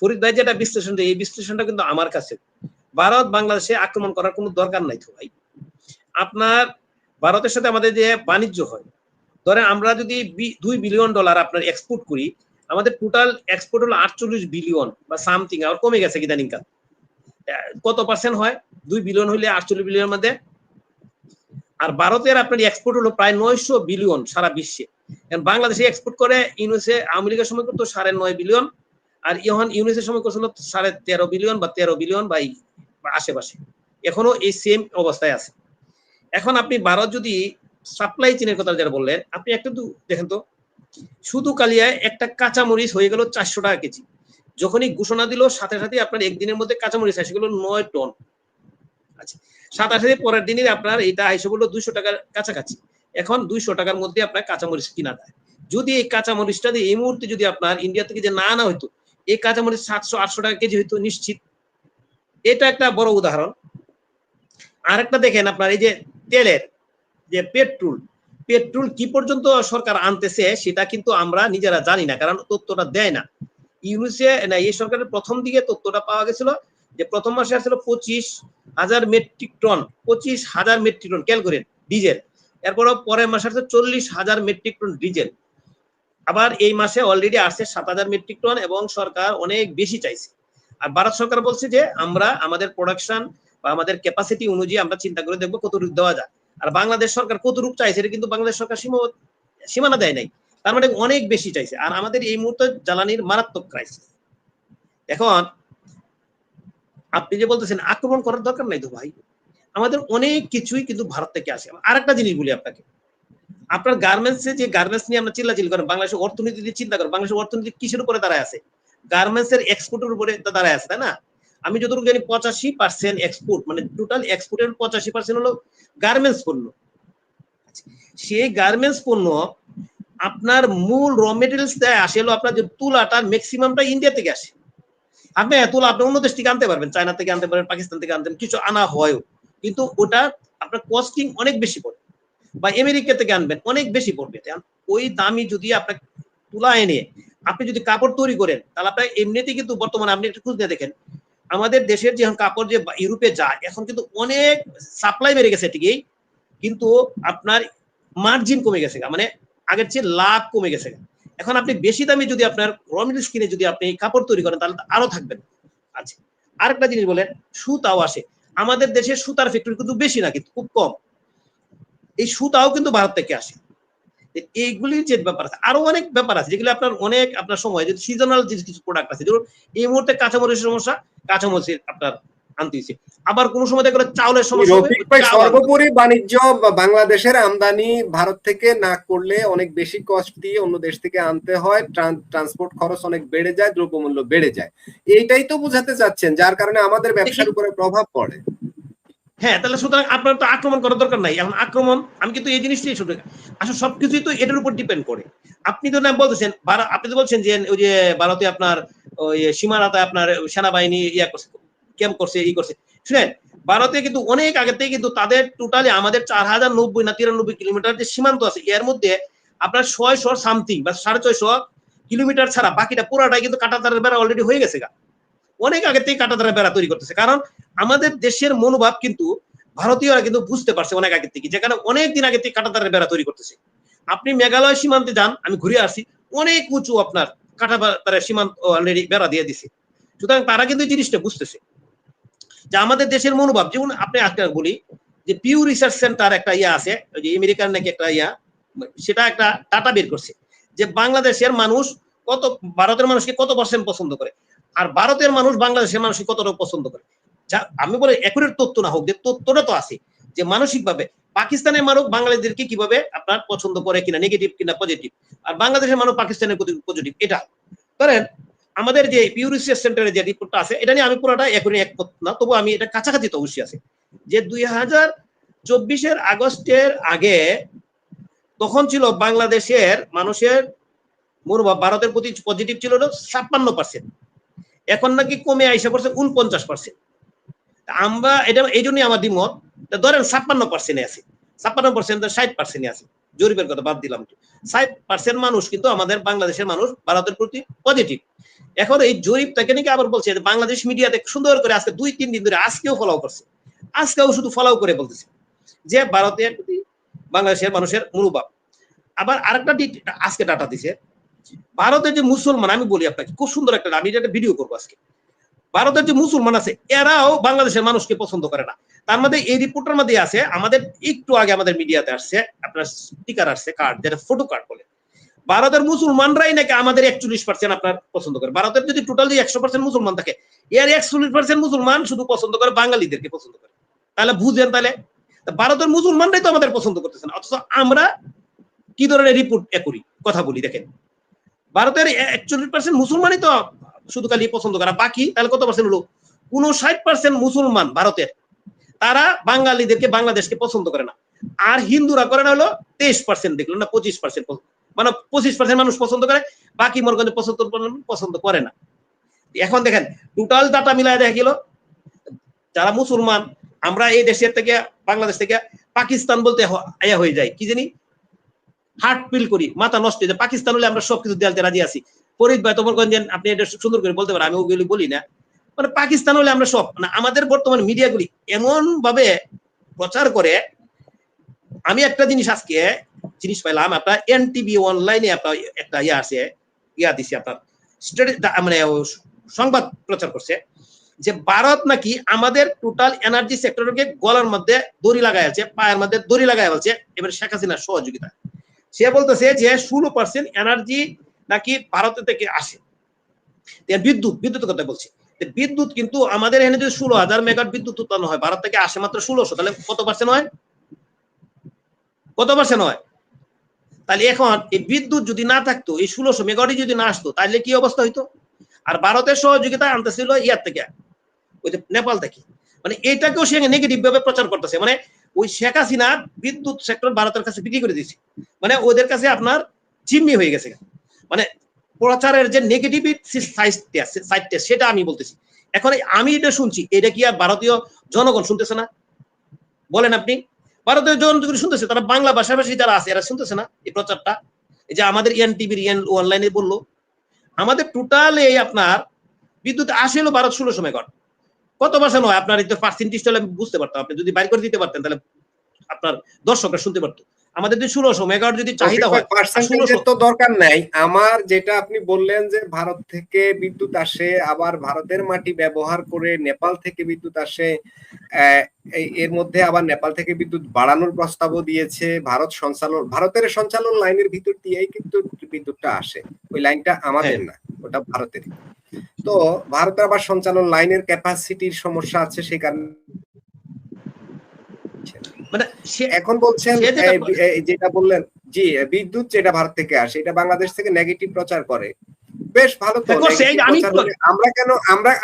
ফরিদ ভাই যেটা বিশ্লেষণ দেয়, এই বিশ্লেষণটা কিন্তু আমার কাছে, ভারত বাংলাদেশে আক্রমণ করার কোনো দরকার নাই তো ভাই। আপনার ভারতের সাথে আমাদের যে বাণিজ্য হয়, ধরেন আমরা যদি $2 বিলিয়ন আপনার এক্সপোর্ট করি, আমাদের টোটাল এক্সপোর্ট হলো 48 বিলিয়ন বা সামথিং, আর কমে গেছে ইদানিং কাল। কত পার্সেন্ট হয় 2 বিলিয়ন হইলে 48 বিলিয়নের মধ্যে? আর ভারতের আপনার এক্সপোর্ট হলো প্রায় 900 বিলিয়ন সারা বিশ্বে। বাংলাদেশে এক্সপোর্ট করে ইউনুসে আওয়ামী লীগের সময় করতো 9.5 বিলিয়ন, আর এখন ইউনুসের সময় করছিল 13.5 বিলিয়ন বা 13 বিলিয়ন বা আশেপাশে, এখনো এই সেম অবস্থায় আছে। এখন আপনি ভারত যদি সাপ্লাই চেনের কথা যারা বললেন, আপনি একটা দেখেন তো, শুধু কালিয়ায় একটা কাঁচামরিচ হয়ে গেল 400 টাকা কেজি। যখনই ঘোষণা দিল সাথে সাথে আপনার একদিনের মধ্যে কাঁচামরিচ এসে গেল 9 টন। আচ্ছা, সাথে সাথে পরের দিনে আপনার এটা এসে বললো 200 টাকার কাছাকাছি। এখন 200 টাকার মধ্যে আপনার কাঁচামরিচ কিনা যায়। যদি এই কাঁচামরিচটা দিয়ে এই মুহূর্তে যদি আপনার ইন্ডিয়া থেকে যে না আনা হইতো, এই কাঁচামরিচ 700-800 টাকা কেজি হইতো নিশ্চিত। এটা একটা বড় উদাহরণ। আরেকটা দেখেন আপনার এই যে তেলের যে পেট্রোল কি পর্যন্ত সরকার আনতেছে সেটা কিন্তু আমরা নিজেরা জানি না, কারণ তথ্যটা দেয় না ইউনুসে। না, এই সরকারের প্রথম দিকে তথ্যটা পাওয়া গেছিল যে প্রথম মাসে আসলে 25,000 মেট্রিক টন, 25,000 মেট্রিক টন ক্যাল করেন ডিজেল। এরপর পরের মাসে আসছে 40,000 মেট্রিক টন ডিজেল। আবার এই মাসে অলরেডি আসছে 7,000 মেট্রিক টন, এবং সরকার অনেক বেশি চাইছে। আর ভারত সরকার বলছে যে আমরা আমাদের প্রোডাকশন বা আমাদের ক্যাপাসিটি অনুযায়ী আমরা চিন্তা করে দেখবো কতটুকু দেওয়া যায়। আর বাংলাদেশ সরকার কতটুকু চাইছে এটা কিন্তু বাংলাদেশ সরকার সীমানা দেয় নাই, তার মানে অনেক বেশি চাইছে। আর আমাদের এই মুহূর্তে জ্বালানির মারাত্মক ক্রাইসিস। এখন আপনি যে বলতেছেন আক্রমণ করার দরকার নাই তো ভাই, আমাদের অনেক কিছুই কিন্তু ভারত থেকে আসে। আরেকটা জিনিস বলি আপনাকে, আপনার গার্মেন্টস যে গার্মেন্টস নিয়ে আমরা চিল্লাচিল্লি করেন, বাংলাদেশের অর্থনীতি দিয়ে চিন্তা করেন, বাংলাদেশের অর্থনীতি কিসের উপরে দাঁড়ায় আছে? গার্মেন্টস এর এক্সপোর্টের উপরে দাঁড়ায় আছে, তাই না? আমি যতটুকু জানি 85% এক্সপোর্ট, মানে টোটাল এক্সপোর্টের 85% হলো গার্মেন্টস পণ্য। সেই গার্মেন্টস পণ্য আপনার মূল র মেটেরিয়ালস দেয় আসে হলো আপনার যে তুলাটা ম্যাক্সিমামটা ইন্ডিয়া থেকে আসে। আপনি তুলা আপনি অন্য দেশ থেকে আনতে পারবেন, চায়না থেকে আনতে পারবেন, পাকিস্তান থেকে আনতে, কিছু আনা হয়ও, কিন্তু ওটা আপনার কস্টিং অনেক বেশি পড়ে। বা আমেরিকা থেকে আনবেন অনেক বেশি পড়বে। ওই দামি যদি আপনার তুলা এনে আপনি যদি কাপড় তৈরি করেন, তাহলে আপনার এমনিতেই কিন্তু বর্তমানে আপনি একটু খুঁজে দেখেন আমাদের দেশের যে কাপড় যে ইউরোপে যায় এখন কিন্তু অনেক সাপ্লাই বেড়ে গেছে ঠিকই, কিন্তু আপনার মার্জিন কমে গেছে, মানে আগের চেয়ে লাভ কমে গেছে। এখন আপনি বেশি দামে যদি আপনার র মেটেরিয়ালস কিনে যদি আপনি কাপড় তৈরি করেন তাহলে আরো থাকবেন। আচ্ছা, আরেকটা জিনিস বলেন, সুতাও আসে আমাদের দেশের, সুতার ফ্যাক্টরি কিন্তু বেশি না, কিন্তু খুব কম। এই সুতাও কিন্তু ভারত থেকে আসে। এইগুলির যে ব্যাপার আছে, আরো অনেক ব্যাপার আছে যেগুলো আপনার অনেক আপনার সময় যদি সিজনাল যে কিছু প্রোডাক্ট আছে, যেমন এই মুহূর্তে কাঁচামরিচের সমস্যা, কাঁচামরিচ আপনার আনতে হয়েছে। আবার কোন সময় দেখবেন চাউলের সমস্যা হবে। সর্বোপরি বাণিজ্য বাংলাদেশের আমদানি ভারত থেকে না করলে অনেক বেশি কস্ট দিয়ে অন্য দেশ থেকে আনতে হয়, ট্রান্সপোর্ট খরচ অনেক বেড়ে যায়, দ্রব্যমূল্য বেড়ে যায়। এইটাই তো বোঝাতে চাচ্ছেন, যার কারণে আমাদের ব্যবসার উপরে প্রভাব পড়ে। হ্যাঁ, তাহলে সুতরাং আপনার তো আক্রমণ করার দরকার নাই। এখন আক্রমণ আমি কিন্তু এই জিনিসটাই শুধু আসলে সবকিছুই তো এটার উপর ডিপেন্ড করে। আপনি তো না বলতেছেন, আপনি তো বলছেন যে ওই যে ভারতে আপনার ওই সীমানাতে আপনার সেনাবাহিনী ইয়া করছে, ক্যাম্প করছে, ই করছে। শুনেন, ভারতে কিন্তু অনেক আগে থেকে কিন্তু তাদের টোটালি আমাদের 4090 না 93 কিলোমিটার যে সীমান্ত আছে, এর মধ্যে আপনার 600 সামথিং বা 650 কিলোমিটার ছাড়া বাকিটা পুরাটাই কিন্তু কাঁটাতারের বেড়া অলরেডি হয়ে গেছে। অনেক আগে থেকে কাঁটাতারের বেড়া তৈরি করতেছে, কারণ আমাদের দেশের মনোভাব কিন্তু ভারতীয়রা কিন্তু বুঝতে পারছে অনেক আগে থেকে, যেখানে অনেক দিন আগে থেকে কাঁটাতারের বেড়া তৈরি করতেছে। আপনি মেঘালয় সীমান্তে যান, আমি ঘুরে আসি, অনেক উঁচু আপনার কাঁটাতারের সীমান্ত অলরেডি বেড়া দিয়ে দিছে। সুতরাং তারা কিন্তু এই জিনিসটা বুঝতেছে যে আমাদের দেশের মনোভাব। যেমন আপনি আজকে বলি যে পিউ রিসার্চ সেন্টার একটা ইয়া আছে, ওই যে আমেরিকার নাকি একটা ইয়া, সেটা একটা ডাটা বের করছে যে বাংলাদেশের মানুষ কত ভারতের মানুষকে কত % পছন্দ করে, আর ভারতের মানুষ বাংলাদেশের মানুষকে কতটা পছন্দ করে। আমি বলে একুরেট তথ্য না হোক, যে তথ্যটা তো আছে যে মানসিকভাবে পাকিস্তানের মানুষ বাংলাদেশকে কিভাবে আপনার পছন্দ করে কিনা, নেগেটিভ কিনা পজিটিভ, আর বাংলাদেশের মানুষ পাকিস্তানের পজিটিভ। এটা ধরেন আমাদের যে পিউ রিসার্চ সেন্টারের যে রিপোর্টটা আছে, এটা নিয়ে আমি পুরোটা এখনই একমত না, তবু আমি এটা কাছাকাছি তো অবশ্যই আছে যে 2024 আগস্টের আগে তখন ছিল বাংলাদেশের মানুষের মনোভাব ভারতের প্রতি পজিটিভ ছিল 56%, এখন নাকি কমে আইসা পড়ছে 49%। আমরা এটা এই জন্যই আমার দ্বিমত, ধরেন 56% আছে, 56% 60% আছে, জরিপের কথা বাদ দিলাম, 60% মানুষ কিন্তু আমাদের বাংলাদেশের মানুষ ভারতের প্রতি পজিটিভ। এখন এই জরিপটাকে নাকি আবার বলছে বাংলাদেশ মিডিয়াতে সুন্দর করে আজকে 2-3 দিন ধরে আজকেও ফলো করছে, আজকেও শুধু ফলো করে বলতেছে যে ভারতের প্রতি বাংলাদেশের মানুষের মনোভাব। আবার আরেকটা আজকে ডাটা দিছে, ভারতের যে মুসলমান, আমি বলি আপনাকে খুব সুন্দর একটা, আমি একটা ভিডিও করবো আজকে, ভারতের যে মুসলমান আছে এরাও বাংলাদেশের মানুষকে পছন্দ করে না। তার মধ্যে এই রিপোর্টের মধ্যে আছে, আমাদের একটু আগে আমাদের মিডিয়াতে আসছে আপনার স্টিকার আসছে, কার্ড, যেটা ফটো কার্ড বলে, ভারতের মুসলমানরাই নাকি আমাদের 41% আপনার পছন্দ করে। ভারতের যদি টোটাল 100% মুসলমান থাকে, এর 41% মুসলমান শুধু পছন্দ করে বাঙালিদেরকে পছন্দ করে। তাহলে বুঝেন, তাহলে ভারতের মুসলমানরাই তো আমাদের পছন্দ করতেছে না, অথচ আমরা কি ধরনের রিপোর্ট করি, কথা বলি। দেখেন, ভারতের 41% মুসলমানই তো শুধু খালি পছন্দ করা, বাকি তাহলে কত পার্সেন্ট হলো? 59% মুসলমান ভারতের, তারা বাঙালিদেরকে, বাংলাদেশকে পছন্দ করে না। আর হিন্দুরা করে না হলো 23%, দেখলো না 25%, মানে 25% মানুষ পছন্দ করে, বাকি মনে করেন পছন্দ করে না। এখন দেখেন টোটাল ডাটা মিলায় দেখা গেল, যারা মুসলমান, আমরা এই দেশের থেকে, বাংলাদেশ থেকে পাকিস্তান বলতে আয়া হয়ে যায়, কি জানি হার্ট ফিল করি, মাথা নষ্ট হয়ে যায়। পাকিস্তান হলে আমরা সবকিছু দেয়ালতে রাজি আছি। ফরিদ ভাই তো মনে করেন যে আপনি এটা সুন্দর করে বলতে পারেন, আমি ওগুলি বলি না। মানে পাকিস্তান হলে আমরা সব, মানে আমাদের বর্তমান মিডিয়াগুলি এমন ভাবে প্রচার করে। আমি একটা জিনিস আজকে পাইলাম, আপনার এনটিভি অনলাইনে আপনার একটা ইয়া আছে, দিছে আপনার মানে সংবাদ প্রচার করছে যে ভারত নাকি আমাদের টোটাল এনার্জি সেক্টরকে গলার মধ্যে দড়ি লাগাই আছে, পায়ের মধ্যে দড়ি লাগাই আছে, এবার শেখ হাসিনার সহযোগিতা। সে বলতেছে যে 16% এনার্জি নাকি ভারত থেকে আসে। বিদ্যুৎ কথা বলছি, বিদ্যুৎ কিন্তু আমাদের এখানে যদি 16,000 মেগাওয়াট বিদ্যুৎ উৎপন্ন হয়, ভারত থেকে আসে মাত্র 1600, তাহলে কত পার্সেন্ট হয়? কত পার্সেন্ট হয়? তাহলে এখন এই বিদ্যুৎ যদি না থাকতো, এই 1600 মেগাওয়াট যদি না আসতো, তাহলে কি অবস্থা হইতো? আর ভারতের সহযোগিতা আনতেছিল ইয়ার থেকে, ওই যে নেপাল থেকে। মানে এইটাকেও সে নেগেটিভ ভাবে প্রচার করতেছে। মানে ওই শেখ হাসিনা বিদ্যুৎ সেক্টর ভারতের কাছে বিক্রি করে দিয়েছে, মানে ওদের কাছে আপনার জিম্মি হয়ে গেছে। মানে প্রচারের যে নেগেটিভ সাইডটা, সেটা আমি বলতেছি। এখন আমি এটা শুনছি, এটা কি আর ভারতীয় জনগণ শুনতেছে না? বলেন আপনি। ভারতীয় জনগণ শুনতেছে, তারা বাংলা ভাষাভাষী যারা আছে এরা শুনতেছে না এই প্রচারটা? এই যে আমাদের এনটিভির অনলাইনে বললো, আমাদের টোটাল এই আপনার বিদ্যুৎ আসে হলো 1600 মেগাওয়াট। কত পার্সেন্ট হয় আপনার? এই পার্সেন্টেজটা আমি বুঝতে পারতাম, আপনি যদি বাইর করে দিতে পারতেন তাহলে আপনার দর্শকরা শুনতে পারতো। আমাদের যদি 1600 মেগাওয়াট যদি চাহিদা হয়, পার্সেন্টেজের তো দরকার নাই আমার। যেটা আপনি বললেন যে ভারত থেকে বিদ্যুৎ আসে, আবার ভারতের মাটি ব্যবহার করে নেপাল থেকে বিদ্যুৎ আসে, এর মধ্যে আবার নেপাল থেকে বিদ্যুৎ বাড়ানোর প্রস্তাবও দিয়েছে। ভারতের সঞ্চালন লাইনের ভিতর দিয়েই কিন্তু বিদ্যুৎটা আসে, ওই লাইনটা আমাদের না, ওটা ভারতের। তো ভারতের আবার সঞ্চালন লাইনের ক্যাপাসিটির সমস্যা আছে, সেই কারণে মানে এখন বলছেন যেটা বললেন, জি বিদ্যুৎ যেটা ভারত থেকে আসে, এটা বাংলাদেশ থেকে নেগেটিভ প্রচার করে। বেশ ভালো তো,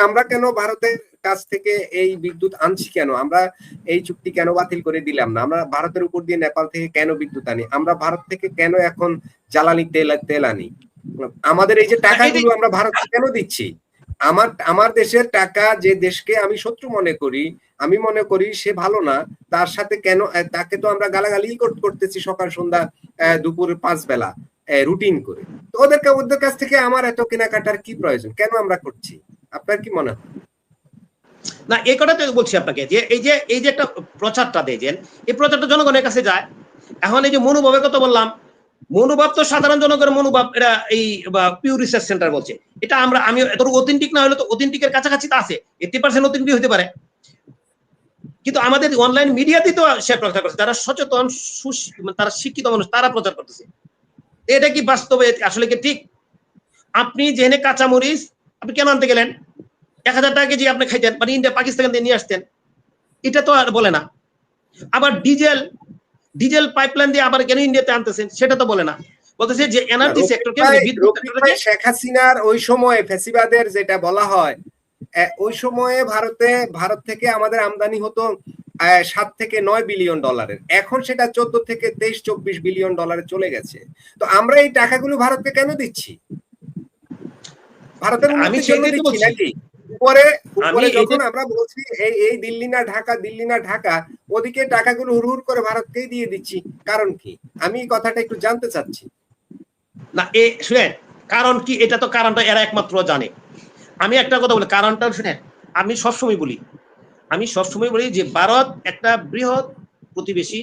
আমরা কেন ভারতের কাছ থেকে এই বিদ্যুৎ আনছি? কেন আমরা এই চুক্তি কেন বাতিল করে দিলাম না? আমরা ভারতের উপর দিয়ে নেপাল থেকে কেন বিদ্যুৎ আনি? আমরা ভারত থেকে কেন এখন জ্বালানি তেল আনি? আমাদের এই যে টাকাগুলো আমরা ভারতকে কেন দিচ্ছি? আমার দেশের টাকা, যে দেশকে আমি শত্রু মনে করি, আমি মনে করি সে ভালো না, তার সাথে কেন তাকে তো আমরা গালাগালি করতেছি সকাল সন্ধ্যা দুপুর 5 বেলা রুটিন করে। তো ওদের কাছ থেকে আমার এত কেনাকাটার কি প্রয়োজন? কেন আমরা করছি? আপনার কি মনে হয়? না, এই কথাটা বলছি আপনাকে, যে এই যে একটা প্রচারটা দিয়েছেন, এই প্রচারটা জনগণের কাছে যায়। এখন এই যে মনোভাবের কথা বললাম, মনোভাব তো সাধারণ জনগণের মনোভাব, এটা এই পিউ রিসার্চ সেন্টার বলছে। এটা আমি এত অথেন্টিক না হলে তো অথেন্টিকের কাছাকাছি তো আছে, 80% অথেন্টিক হতে পারে। কিন্তু আমাদের অনলাইন মিডিয়াতে তো সে প্রচার করছে, যারা সচেতন, তারা শিক্ষিত মানুষ, তারা প্রচার করতেছে। এটা কি বাস্তবে আসলে কি ঠিক? আপনি যেখানে কাঁচামরিচ আপনি কেন আনতে গেলেন, 1000 টাকা কেজি আপনি খাইতেন, মানে ইন্ডিয়া পাকিস্তান থেকে নিয়ে আসতেন, এটা তো আর বলে না। আবার ডিজেল পাইপলাইন দিয়ে আবার কেন ইন্ডিয়াতে আনতেছেন, সেটা তো বলে না। বলতেছে যে এনার্জি সেক্টরকে, বিদ্যুৎ সেক্টরকে, শেখ হাসিনার ওই সময় ফ্যাসিবাদের যেটা বলা হয়, ওই সময়ে ভারত থেকে আমাদের আমদানি হতো 7 থেকে 9 বিলিয়ন ডলারের, এখন সেটা 14 থেকে 23-24 বিলিয়ন ডলারে চলে গেছে। তো আমরা এই টাকাগুলো ভারতকে কেন দিচ্ছি? ভারতের উন্নতির জন্য দিচ্ছি নাকি? উপরে যখন আমরা বলছি এই দিল্লি না ঢাকা, ওদিকে টাকাগুলো হুড় করে ভারতকেই দিয়ে দিচ্ছি, কারণ কি? আমি এই কথাটা একটু জানতে চাচ্ছি। না, শুনেন, কারণ কি, এটা তো কারণটা এরা একমাত্র জানে। আমি একটা কথা বলি, কারণটা শুনেন, আমি সবসময় বলি যে ভারত একটা বৃহৎ প্রতিবেশী।